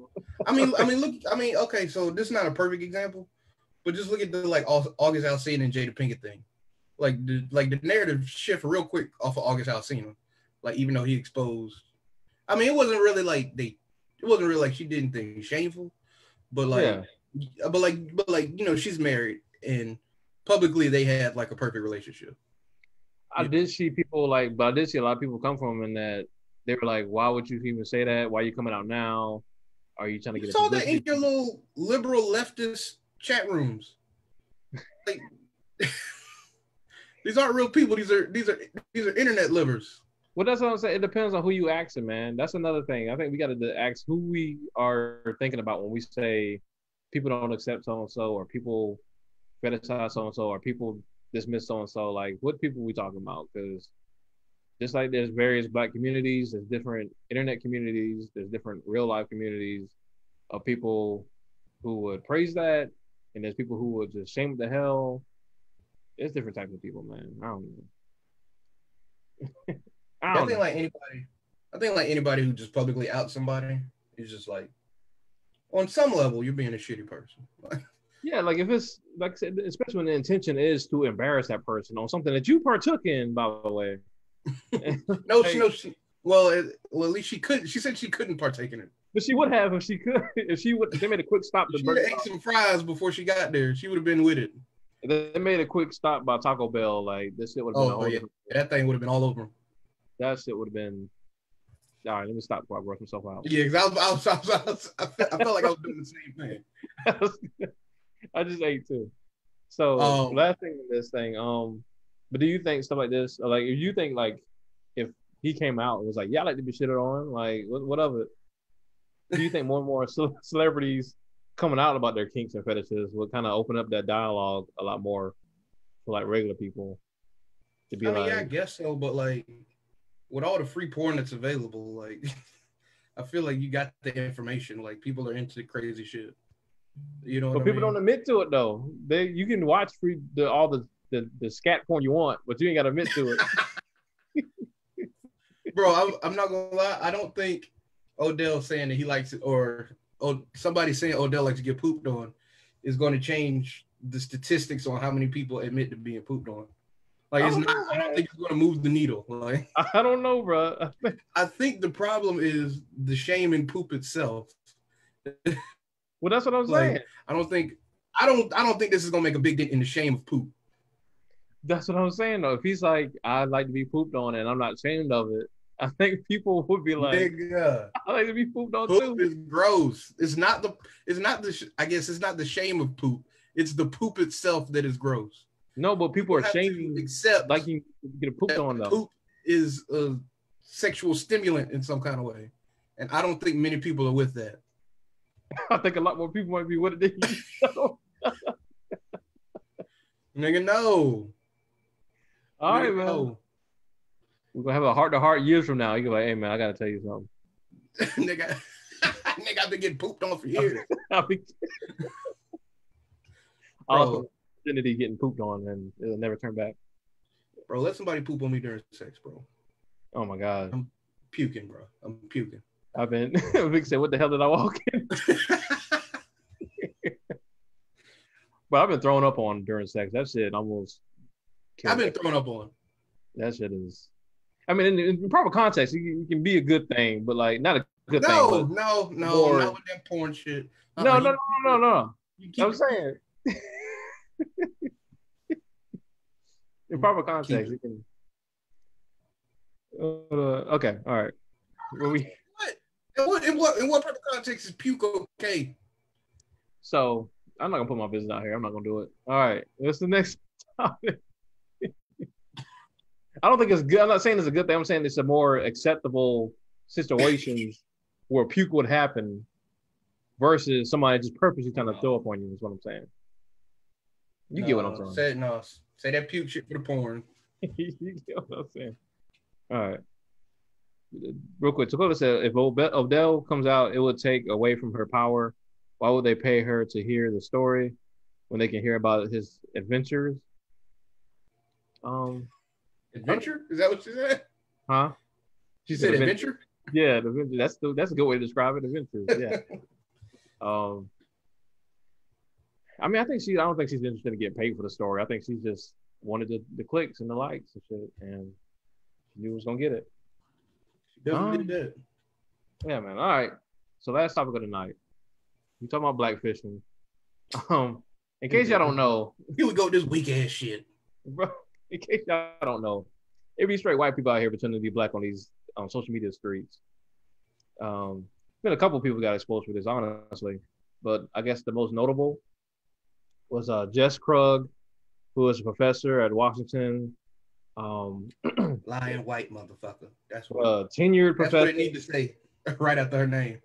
I mean, look. Okay, so this is not a perfect example, but just look at the like August Alsina and Jada Pinkett thing. Like the narrative shift real quick off of August Alsina. Like even though he exposed, I mean, it wasn't really like she did anything shameful, but like, but like you know, she's married and publicly they had like a perfect relationship. I did see a lot of people come from in that they were like, why would you even say that? Why are you coming out now? Are you trying to get? You saw that in your little liberal leftist chat rooms. Like, these aren't real people. These are internet livers. Well, that's what I'm saying. It depends on who you asking, man. That's another thing. I think we got to ask who we are thinking about when we say people don't accept so and so, or people fetishize so and so, or people dismiss so and so. Like, what people we talking about? Because just like there's various Black communities, there's different internet communities, there's different real life communities of people who would praise that, and there's people who would just shame the hell. There's different types of people, man. I don't know. I think like anybody. I think like anybody who just publicly outs somebody is just like, on some level, you're being a shitty person. Yeah, like if it's like, especially when the intention is to embarrass that person on something that you partook in, by the way. No, well, at least she could. She said she couldn't partake in it. But she would have if she could. If she would, they made a quick stop. She ate some fries before she got there. She would have been with it. They made a quick stop by Taco Bell. Like this shit would have been. Oh yeah, that thing would have been all over. That shit would have been. All right, let me stop before I work myself out. Yeah, because I felt like I was doing the same thing. I just ate too. So last thing in this thing, but do you think stuff like this, like if you think like if he came out and was like, yeah, I like to be shitted on, like what of it? Do you think more and more celebrities coming out about their kinks and fetishes would kind of open up that dialogue a lot more for like regular people to be yeah, I guess so, but like with all the free porn that's available, like I feel like you got the information. Like people are into crazy shit. You know, but people don't admit to it though. You can watch all the scat porn you want, but you ain't got to admit to it. Bro, I'm not gonna lie. I don't think Odell saying that he likes it, or somebody saying Odell likes to get pooped on, is going to change the statistics on how many people admit to being pooped on. Like, I don't think it's going to move the needle. Like, I don't know, bro. I think the problem is the shame in poop itself. Well, that's what I'm saying. I don't think this is gonna make a big dent in the shame of poop. That's what I'm saying though. If he's like, I like to be pooped on and I'm not ashamed of it, I think people would be like, nigga, I like to be pooped on poop too. Is gross. I guess it's not the shame of poop. It's the poop itself that is gross. No, but people are shaming except like you get pooped on though. Poop is a sexual stimulant in some kind of way. And I don't think many people are with that. I think a lot more people might be with it than you know. Nigga, no. All right, man. No. We're gonna have a heart-to-heart years from now. You go like, hey man, I gotta tell you something. nigga, I've been getting pooped on for years. Also, identity getting pooped on and it'll never turn back. Bro, let somebody poop on me during sex, bro. Oh my god. I'm puking, bro. I'm puking. I've been Vic said, what the hell did I walk in? But I've been thrown up on during sex. That shit almost I've been thrown up on. That shit is, I mean, in proper context, it can be a good thing, but like not a good thing. No, not with that porn shit. No. I'm saying. In proper context, it can. Okay, all right. In what proper context is puke okay? So I'm not gonna put my business out here. I'm not gonna do it. All right, what's the next topic? I don't think it's good. I'm not saying it's a good thing. I'm saying it's a more acceptable situation where puke would happen versus somebody just purposely trying to throw up on you. Is what I'm saying. You get what I'm saying? Say that puke shit for the porn. You get what I'm saying? All right. Real quick, Dakota said if Odell comes out, it would take away from her power. Why would they pay her to hear the story when they can hear about his adventures? Adventure? Is that what she said? Huh? She said adventure? Yeah, adventure. That's a good way to describe it. Adventures. Yeah. I mean, I don't think she's interested in getting paid for the story. I think she just wanted the clicks and the likes and shit, and she knew she was gonna get it. Definitely did. Yeah, man. All right. So last topic of the night. We talking about blackfishing. In case y'all don't know, here we go with this weak ass shit. Bro, in case y'all don't know, it be straight white people out here pretending to be black on these social media streets. Been a couple of people got exposed for this, honestly, but I guess the most notable was Jess Krug, who is a professor at Washington. Lying white motherfucker. That's what tenured professor. That's what it need to say right after her name.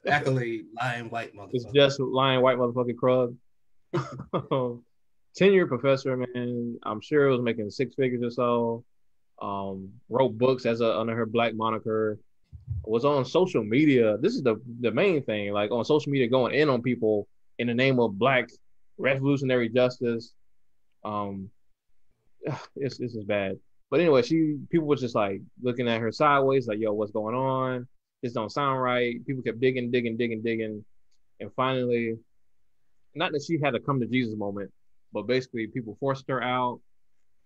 Accolade, lying white It's motherfucker. just lying white motherfucking crud. 10-year professor, man. I'm sure it was making six figures or so. Wrote books under her black moniker. Was on social media. This is the main thing. Like on social media, going in on people in the name of black revolutionary justice. Um, this is bad. But anyway, people were just like looking at her sideways, like, "Yo, what's going on? This don't sound right." People kept digging, and finally, not that she had a come to Jesus moment, but basically people forced her out,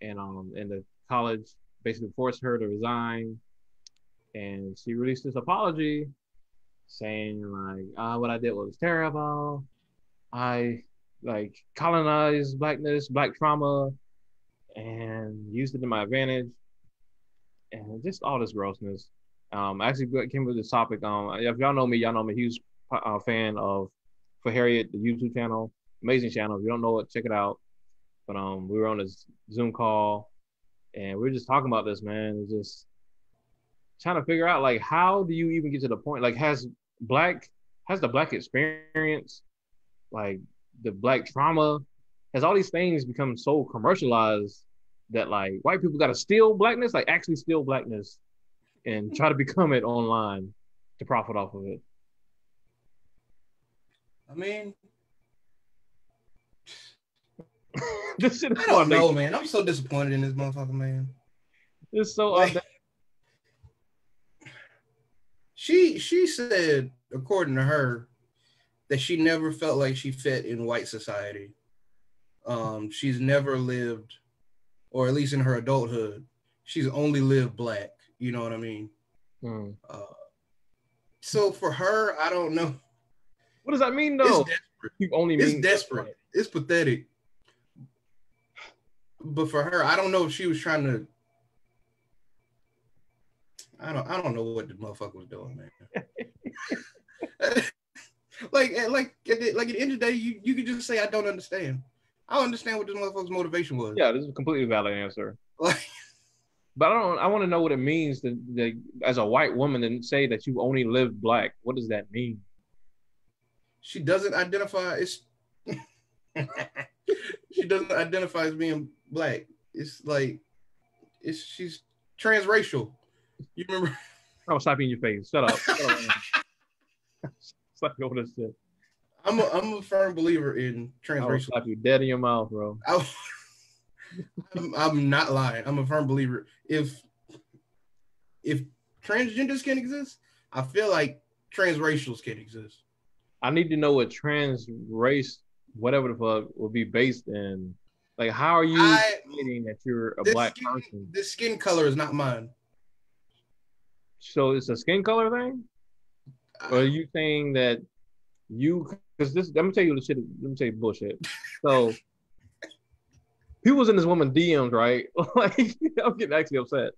and the college basically forced her to resign, and she released this apology saying like, what I did was terrible. I like colonized blackness, black trauma, and used it to my advantage, and just all this grossness. I actually came up with this topic. If y'all know me, y'all know I'm a huge fan of For Harriet, the YouTube channel, amazing channel. If you don't know it, check it out. But we were on a Zoom call, and we were just talking about this, man. Just trying to figure out like how do you even get to the point? Like, has the black experience, like the black trauma, has all these things become so commercialized that like white people got to steal blackness, like actually steal blackness, and try to become it online to profit off of it? I mean, This shit is I don't know, man. I'm so disappointed in this motherfucker, man. It's so like, she said, according to her, that she never felt like she fit in white society. She's never lived, or at least in her adulthood, she's only lived black. You know what I mean? So for her, I don't know. What does that mean, though? It's desperate. It's pathetic. But for her, I don't know if she was trying to. I don't know what the motherfucker was doing, man. like at the end of the day, you could just say I don't understand. I don't understand what this motherfucker's motivation was. Yeah, this is a completely valid answer. But I want to know what it means to as a white woman to say that you only lived black. What does that mean? She doesn't identify as she doesn't identify as being black. It's like she's transracial. You remember? I'll slap you in your face. Shut up. Slap you over this shit. I'm a firm believer in transracial. I'll slap you dead in your mouth, bro. I'm not lying. I'm a firm believer. If transgenders can exist, I feel like transracials can exist. I need to know what trans race, whatever the fuck, will be based in. Like, how are you admitting that you're a black person? This skin color is not mine. So it's a skin color thing? Or are you saying that because this, let me tell you the shit, let me tell you bullshit. So, people was in this woman's DMs, right? Like, I'm getting actually upset.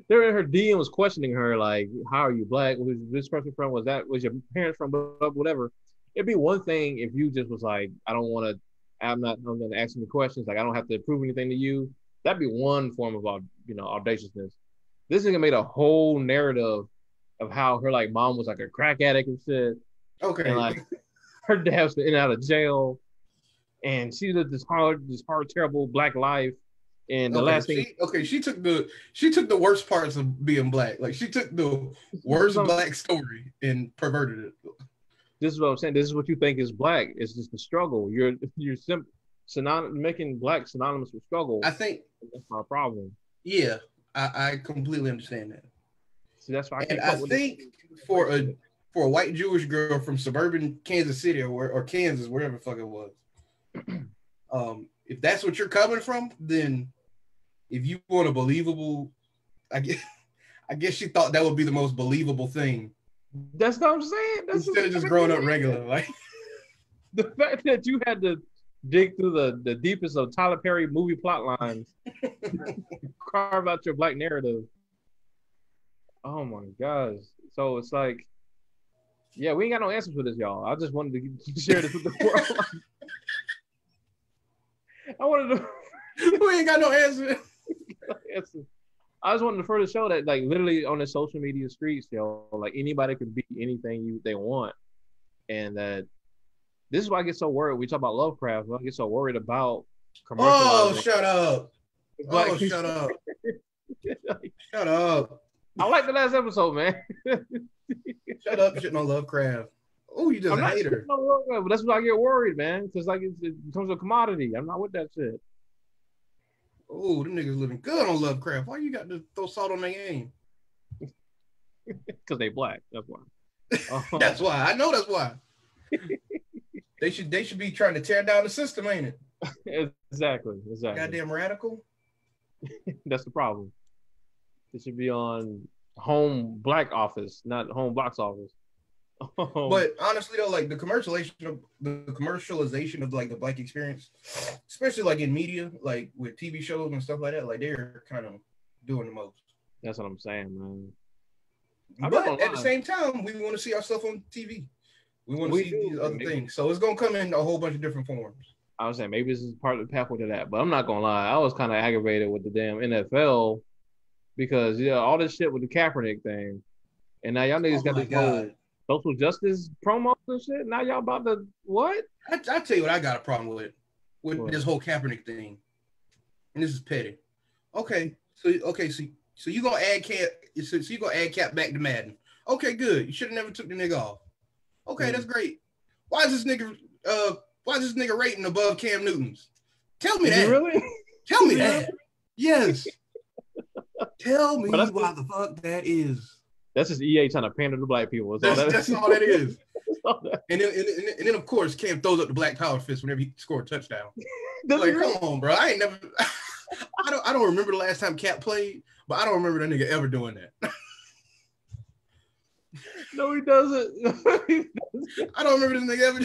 They're in her DMs questioning her, like, how are you black? Who's this person from? Was your parents from? Whatever. It'd be one thing if you just was like, I'm going to ask any questions. Like, I don't have to prove anything to you. That'd be one form of, audaciousness. This nigga made a whole narrative of how her, like, mom was like a crack addict and shit. Okay. And, like, her dad was in and out of jail. And she lived this hard, terrible black life. And the last thing, she took the worst parts of being black. Like, she took the worst black story and perverted it. This is what I'm saying. This is what you think is black. It's just the struggle. You're making black synonymous with struggle. I think that's my problem. Yeah, I completely understand that. See, that's why I think for a white Jewish girl from suburban Kansas City or Kansas, wherever the fuck it was, if that's what you're coming from, then if you want a believable, I guess she thought that would be the most believable thing. That's what I'm saying. Instead of just growing up regular, like the fact that you had to dig through the deepest of Tyler Perry movie plot lines, carve out your black narrative. Oh my gosh! So it's like, yeah, we ain't got no answers for this, y'all. I just wanted to share this with the world. I wanted to. We ain't got no answer. I just wanted to further show that, like, literally on the social media streets, like anybody could be anything they want, and that this is why I get so worried. We talk about Lovecraft. I get so worried about Oh, commercializing shut up. black Oh, people. shut up. Like, Shut up. I like the last episode, man. Shut up, shitting on Lovecraft. Oh, you just I'm a not hater. on Lovecraft, but that's why I get worried, man. Because like it becomes a commodity. I'm not with that shit. Oh, them niggas living good on Lovecraft. Why you got to throw salt on their game? Because they black. That's why. That's why. I know that's why. They should be trying to tear down the system, ain't it? Exactly. Goddamn radical. That's the problem. It should be on home black office, not home box office. But honestly though, like the commercialization of like the black experience, especially like in media, like with TV shows and stuff like that, like they're kind of doing the most. That's what I'm saying, man. But at the same time, we want to see ourselves on TV. We want to see these other things. So it's gonna come in a whole bunch of different forms. I was saying maybe this is part of the pathway to that, but I'm not gonna lie. I was kind of aggravated with the damn NFL because all this shit with the Kaepernick thing, and now y'all niggas got this whole social justice promos and shit. Now y'all about to what? I tell you what, I got a problem with this whole Kaepernick thing, and this is petty. Okay, so you gonna add Cap? So you gonna add Cap back to Madden? Okay, good. You should have never took the nigga off. Okay, that's great. Why is this nigga rating above Cam Newton's? Tell me that. Really? Tell me that. Yes. Tell me why the fuck that is. That's just EA trying to pander to black people. That's all that is. And then of course Cam throws up the black power fist whenever he scored a touchdown. Like, come on, bro. I don't remember the last time Cap played, but I don't remember that nigga ever doing that. No, he doesn't. I don't remember this nigga ever.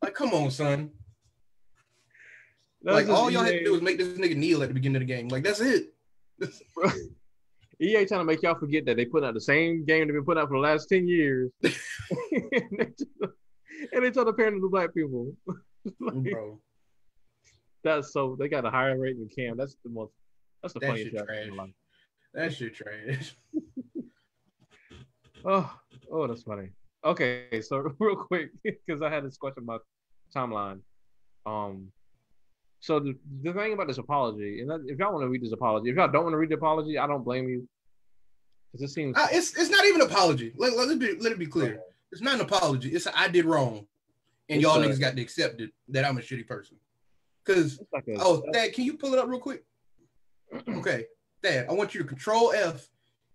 Like, come on, son. Like, all y'all had to do was make this nigga kneel at the beginning of the game. Like, that's it. EA trying to make y'all forget that they put out the same game they've been putting out for the last 10 years. and they try to pander to black people. Like, bro. That's so they got a higher rate than Cam. That's the funniest shit in life. That shit trash. Oh, that's funny. Okay, so real quick, because I had this question about timeline. So the thing about this apology, and if y'all want to read this apology, if y'all don't want to read the apology, I don't blame you. Because it seems it's not even an apology. Let it be clear. It's not an apology. It's I did wrong, and y'all niggas got to accept it that I'm a shitty person. Because Dad, can you pull it up real quick? Okay, Dad, I want you to Control F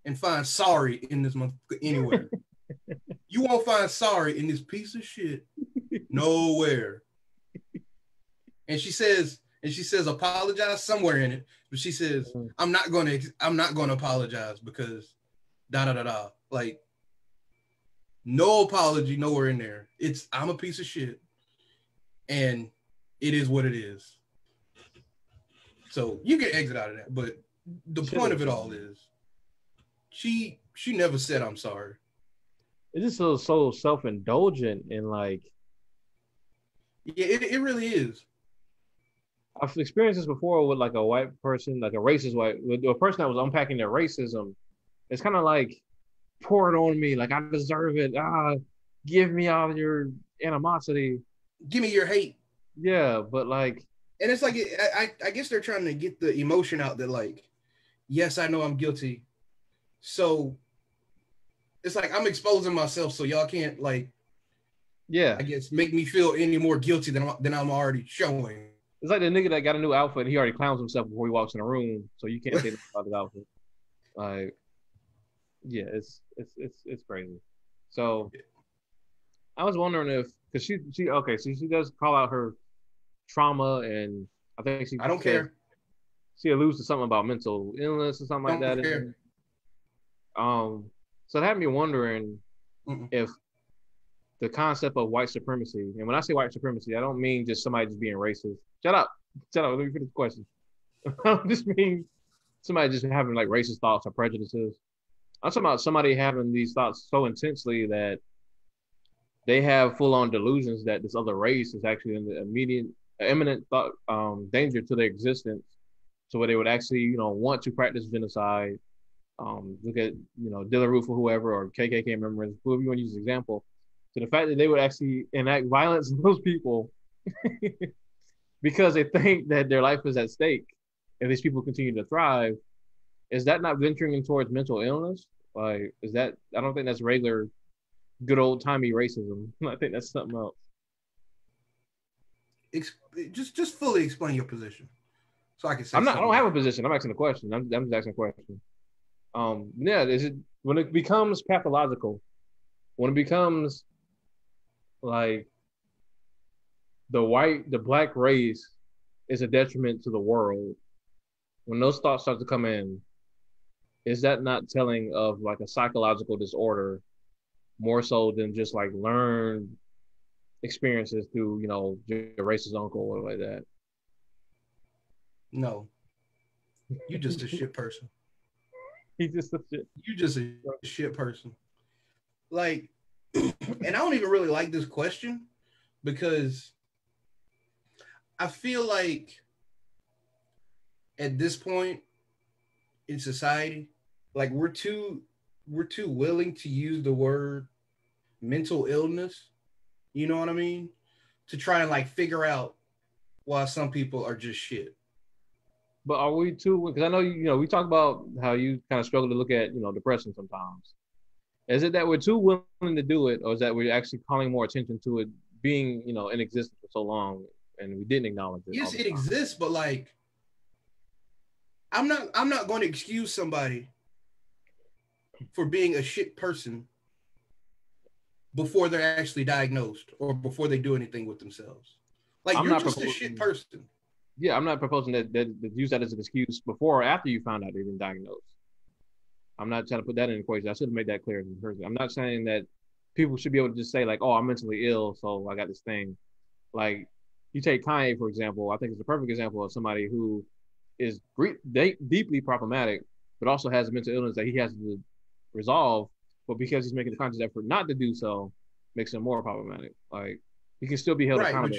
and find sorry in this motherfucker anywhere. You won't find sorry in this piece of shit nowhere. And she says apologize somewhere in it, but she says I'm not gonna apologize because da. Like, no apology nowhere in there. It's I'm a piece of shit, and it is what it is. So you can exit out of that, but the point of it all is she never said I'm sorry. It's just so self-indulgent and like, yeah, it really is. I've experienced this before with like a white person, like a racist with a person that was unpacking their racism. It's kind of like, pour it on me, like I deserve it. Give me all your animosity. Give me your hate. Yeah, but like, and it's like I guess they're trying to get the emotion out that like, yes, I know I'm guilty. So it's like I'm exposing myself, so y'all can't like, I guess make me feel any more guilty than I'm already showing. It's like the nigga that got a new outfit and he already clowns himself before he walks in a room, so you can't say nothing about his outfit. Like, yeah, it's crazy. So I was wondering if, because she does call out her trauma, and I think I don't care. She alludes to something about mental illness or something like that. Care. So it had me wondering if the concept of white supremacy, and when I say white supremacy, I don't mean just somebody just being racist. Shut up. Let me finish the question. I just mean somebody just having like racist thoughts or prejudices. I'm talking about somebody having these thoughts so intensely that they have full-on delusions that this other race is actually in the imminent danger to their existence, So where they would actually, want to practice genocide. Look at, Dylann Roof or whoever, or KKK members, whoever you want to use as an example. So the fact that they would actually enact violence on those people because they think that their life is at stake if these people continue to thrive, is that not venturing in towards mental illness? Like, is that, I don't think that's regular, good old timey racism. I think that's something else. Just fully explain your position, so I can say. I don't have a position. I'm asking a question. I'm just asking a question. Yeah, is it when it becomes pathological, when it becomes like the black race is a detriment to the world, when those thoughts start to come in, is that not telling of like a psychological disorder more so than just like learned experiences through, your racist uncle or like that? No, you just a shit person. He's just a shit. You just a shit person. Like, and I don't even really like this question because I feel like at this point in society, like we're too willing to use the word mental illness, you know what I mean? To try and like figure out why some people are just shit. But are we too? Because I know we talk about how you kind of struggle to look at depression sometimes. Is it that we're too willing to do it, or is that we're actually calling more attention to it being in existence for so long and we didn't acknowledge it? Yes, it exists, but like I'm not going to excuse somebody for being a shit person before they're actually diagnosed or before they do anything with themselves. Like, you're just a shit person. Yeah, I'm not proposing that use that as an excuse before or after you found out they've been diagnosed. I'm not trying to put that in the equation. I should have made that clear. I'm not saying that people should be able to just say like, "Oh, I'm mentally ill, so I got this thing." Like, you take Kanye, for example. I think it's a perfect example of somebody who is deeply problematic, but also has a mental illness that he has to resolve. But because he's making a conscious effort not to do so, makes him more problematic. Like, he can still be held accountable. Right, but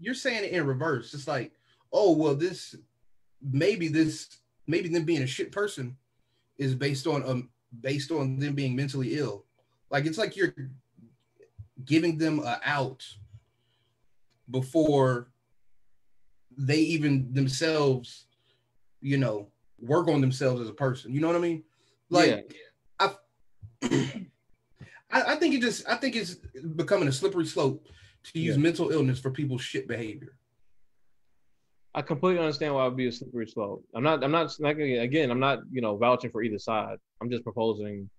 you're saying it in reverse. It's like, oh well, maybe them being a shit person is based on them being mentally ill. Like, it's like you're giving them a out before they even themselves, work on themselves as a person. You know what I mean? Like, yeah. I think it's becoming a slippery slope to use mental illness for people's shit behavior. I completely understand why it would be a slippery slope. I'm not vouching for either side. I'm just proposing.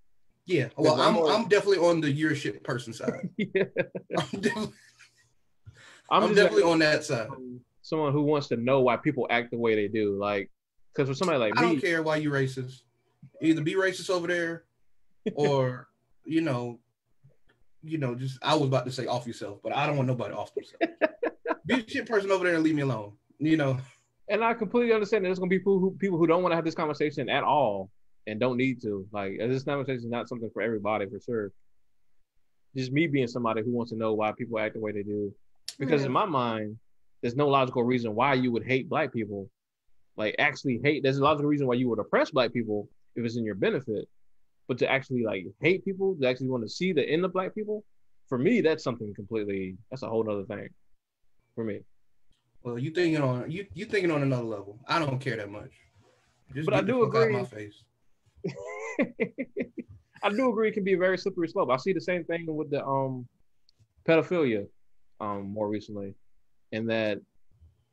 Yeah, well, I'm definitely on the you're a shit person side. Yeah. I'm definitely on that side. Someone who wants to know why people act the way they do. Like, because for somebody like me, I don't care why you racist. Either be racist over there, or just, I was about to say off yourself, but I don't want nobody off themselves. Be a shit person over there and leave me alone. And I completely understand that there's gonna be people who don't want to have this conversation at all and don't need to. Like, this conversation is not something for everybody, for sure. Just me being somebody who wants to know why people act the way they do, because in my mind, there's no logical reason why you would hate black people. Like, actually hate. There's a logical reason why you would oppress black people if it's in your benefit, but to actually like hate people, to actually want to see the end of black people, for me, that's something completely. That's a whole other thing for me. Well, you thinking on another level. I don't care that much. But I do agree. Out my face. I do agree it can be a very slippery slope. I see the same thing with the pedophilia more recently, in that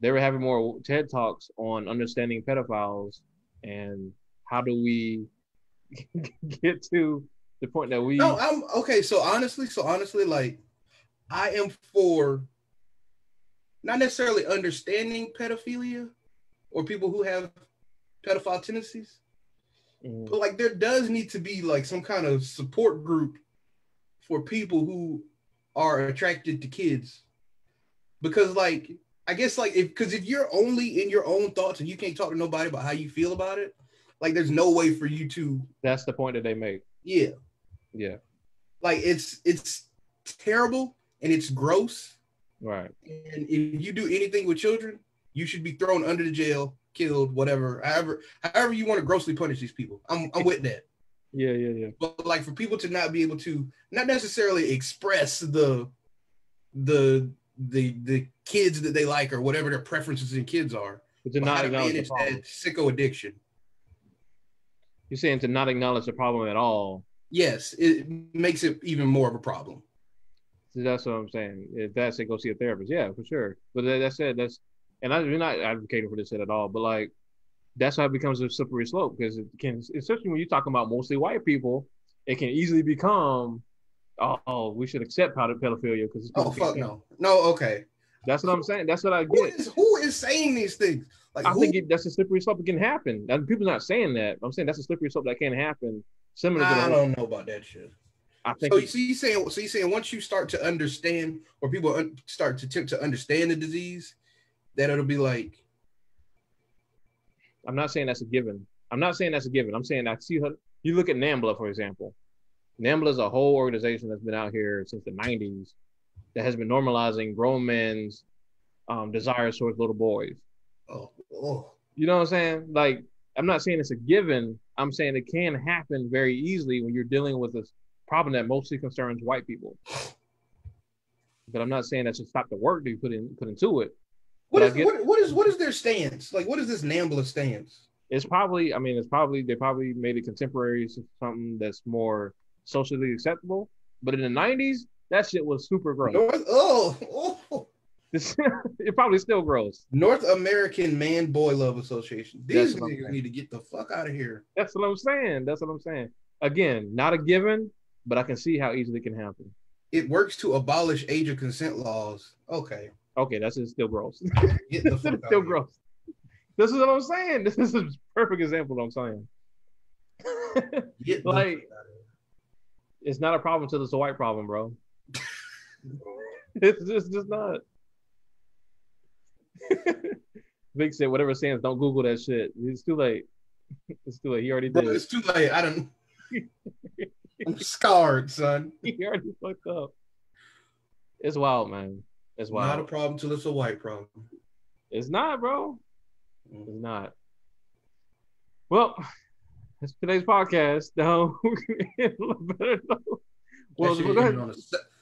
they were having more TED Talks on understanding pedophiles and how do we get to the point that we. No, I'm okay. So honestly, like, I am for not necessarily understanding pedophilia or people who have pedophile tendencies, but like there does need to be like some kind of support group for people who are attracted to kids, because like, I guess like if you're only in your own thoughts and you can't talk to nobody about how you feel about it, like there's no way for you to. That's the point that they make. Yeah. Like, it's terrible and it's gross. Right. And if you do anything with children, you should be thrown under the jail, killed, whatever. However you want to grossly punish these people. I'm with that. Yeah. But like for people to not be able to not necessarily express the kids that they like or whatever their preferences in kids are, but to not acknowledge manage the problem. that sicko addiction. You're saying to not acknowledge the problem at all. Yes, it makes it even more of a problem. So that's what I'm saying. If that's it, go see a therapist. Yeah, for sure. But that said, we're not advocating for this shit at all. But like, that's how it becomes a slippery slope because it can, especially when you're talking about mostly white people, it can easily become, oh, we should accept pedophilia because fuck no, okay. That's what I'm saying. That's what I get. Who is saying these things? Like, I think that's a slippery slope. It can happen. People's not saying that. I'm saying that's a slippery slope that can happen. Similar to I don't know about that shit. I think. So you saying once you start to understand, or people start to attempt to understand the disease, that it'll be like. I'm not saying that's a given. I'm saying I see her. You look at NAMBLA, for example. NAMBLA is a whole organization that's been out here since the 90s that has been normalizing grown men's desires towards little boys. Oh. You know what I'm saying? Like, I'm not saying it's a given. I'm saying it can happen very easily when you're dealing with this problem that mostly concerns white people. But I'm not saying that should stop the work that you put into it. What is their stance? Like, what is this NAMBLA stance? They probably made it contemporary to something that's more socially acceptable. But in the 90s, that shit was super gross. It probably still gross. North American Man Boy Love Association. These niggas need to get the fuck out of here. That's what I'm saying. Again, not a given, but I can see how easily it can happen. It works to abolish age of consent laws. Okay, that's still gross. Get the fuck still gross. This is what I'm saying. This is a perfect example of what I'm saying. Like, it's not a problem until it's a white problem, bro. It's just not. Vic said, whatever stands, don't Google that shit. It's too late. He already did. Bro, it's too late. I'm scarred, son. He already fucked up. It's wild, man. It's wild. Not a problem till it's a white problem. It's not, bro. It's not. Well, that's today's podcast. No.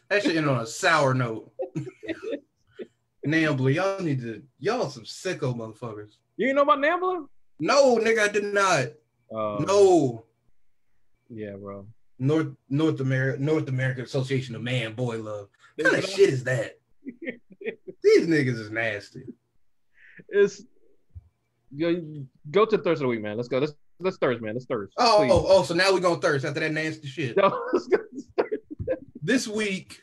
That should end on a sour note. NAMBLA, y'all some sicko motherfuckers. You ain't know about NAMBLA? No, nigga, I did not. No. Yeah, bro. North American Association of Man Boy Love. What kind of shit is that? These niggas is nasty. Go to the thirst of the week, man. Let's go. Let's thirst, man. Let's thirst. So now we're gonna thirst after that nasty shit. This week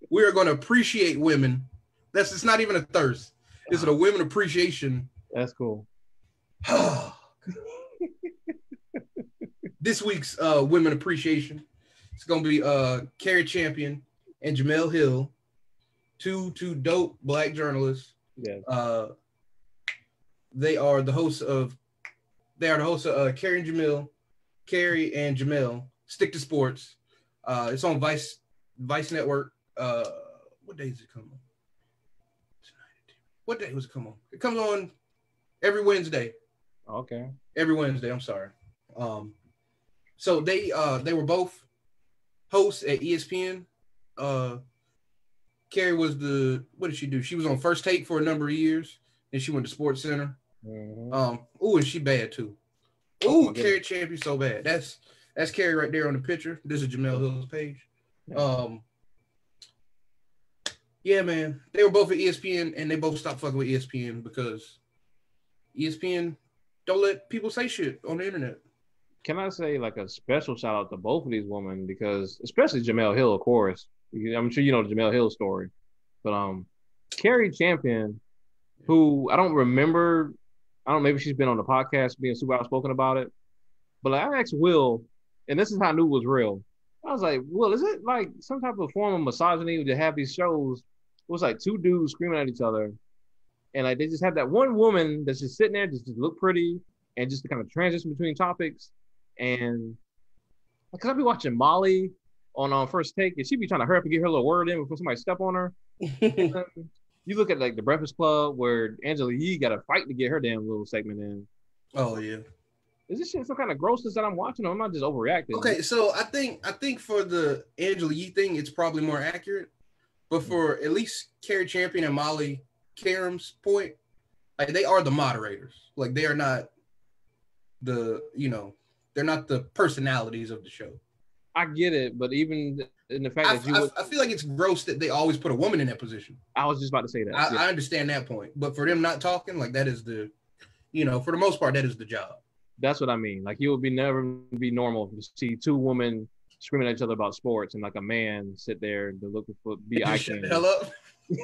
we are gonna appreciate women. It's not even a thirst. It's a women appreciation. That's cool. This week's women appreciation. It's gonna be Carrie Champion and Jamel Hill, two dope black journalists. Yeah. They are the hosts of Carrie and Jamel Stick to Sports. It's on Vice Network. What day does it come on? What day was it come on? It comes on every Wednesday. Okay. Every Wednesday. I'm sorry. So they were both hosts at ESPN. Carrie was what did she do? She was on First Take for a number of years. Then she went to Sports Center. Mm-hmm. And she bad too. Carrie Champion so bad. That's Carrie right there on the picture. This is Jamel Hill's page. Yeah, man. They were both at ESPN and they both stopped fucking with ESPN because ESPN don't let people say shit on the internet. Can I say like a special shout out to both of these women because especially Jamel Hill, of course. I'm sure you know the Jamel Hill story. But Carrie Champion, who I don't remember, maybe she's been on the podcast being super outspoken about it. But like, I asked Will, and this is how I knew it was real. I was like, Will, is it like some type of form of misogyny to have these shows? It was like two dudes screaming at each other. And like they just have that one woman that's just sitting there, just look pretty and just to kind of transition between topics. And because I'll be watching Molly on First Take, and she'd be trying to hurry up and get her little word in before somebody step on her. You look at like the Breakfast Club where Angela Yee got to fight to get her damn little segment in. Oh yeah. Is this shit some kind of grossness that I'm watching, or am I just overreacting? Okay, so I think for the Angela Yee thing, it's probably more accurate. But for at least Carrie Champion and Molly Karam's point, like they are the moderators. Like they are not they're not the personalities of the show. I get it, but even in the fact that I feel like it's gross that they always put a woman in that position. I was just about to say that. I understand that point, but for them not talking, like that is the, for the most part, that is the job. That's what I mean. Like it would never be normal to see two women screaming at each other about sports and like a man sit there to look for be eye shut the hell up.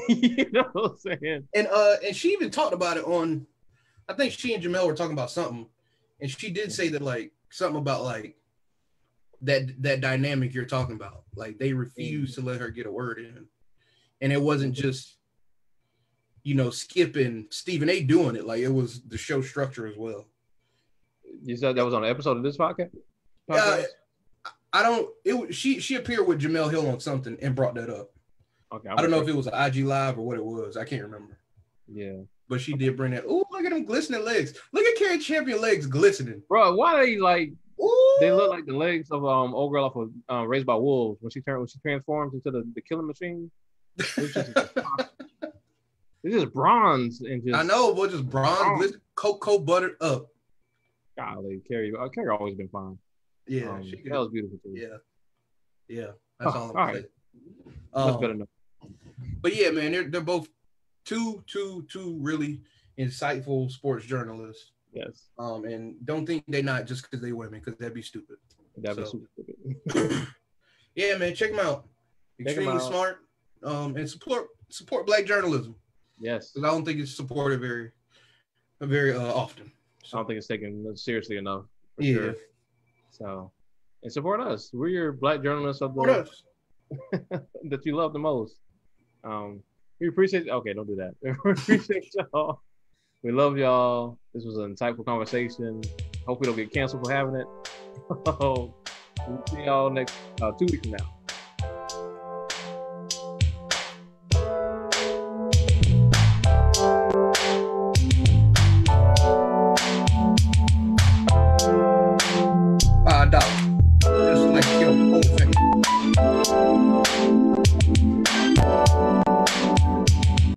You know what I'm saying? And she even talked about it on, I think she and Jamel were talking about something, and she did say that like something about like that dynamic you're talking about. Like they refused to let her get a word in, and it wasn't just Skip and Stephen A doing it. Like it was the show structure as well. You said that was on an episode of this podcast? She appeared with Jamel Hill on something and brought that up. Okay. I don't know if it was an IG live or what it was. I can't remember. Yeah. But she did bring that. Oh, look at them glistening legs. Look at Carrie Champion legs glistening. Bro, why are they like Ooh. They look like the legs of old girl off of Raised by Wolves when she transforms into the killing machine. It's just bronze and just I know, but just bronze, cocoa buttered up. Golly, Carrie always been fine. Yeah, that was beautiful too. Yeah. That's all I'm saying. Much better enough. But yeah, man, they're both two really insightful sports journalists. Yes. And don't think they're not just because they women, because that'd be stupid. That'd be super stupid. Yeah, man, check them out. Extremely smart. And support Black journalism. Yes. Because I don't think it's supported very often. So. I don't think it's taken seriously enough. For sure. So, and support us. We're your Black journalists of the that you love the most. We appreciate. Okay, don't do that. We appreciate y'all. We love y'all. This was an insightful conversation. Hope we don't get canceled for having it. We'll see y'all next 2 weeks from now. $5. Just like your whole thing.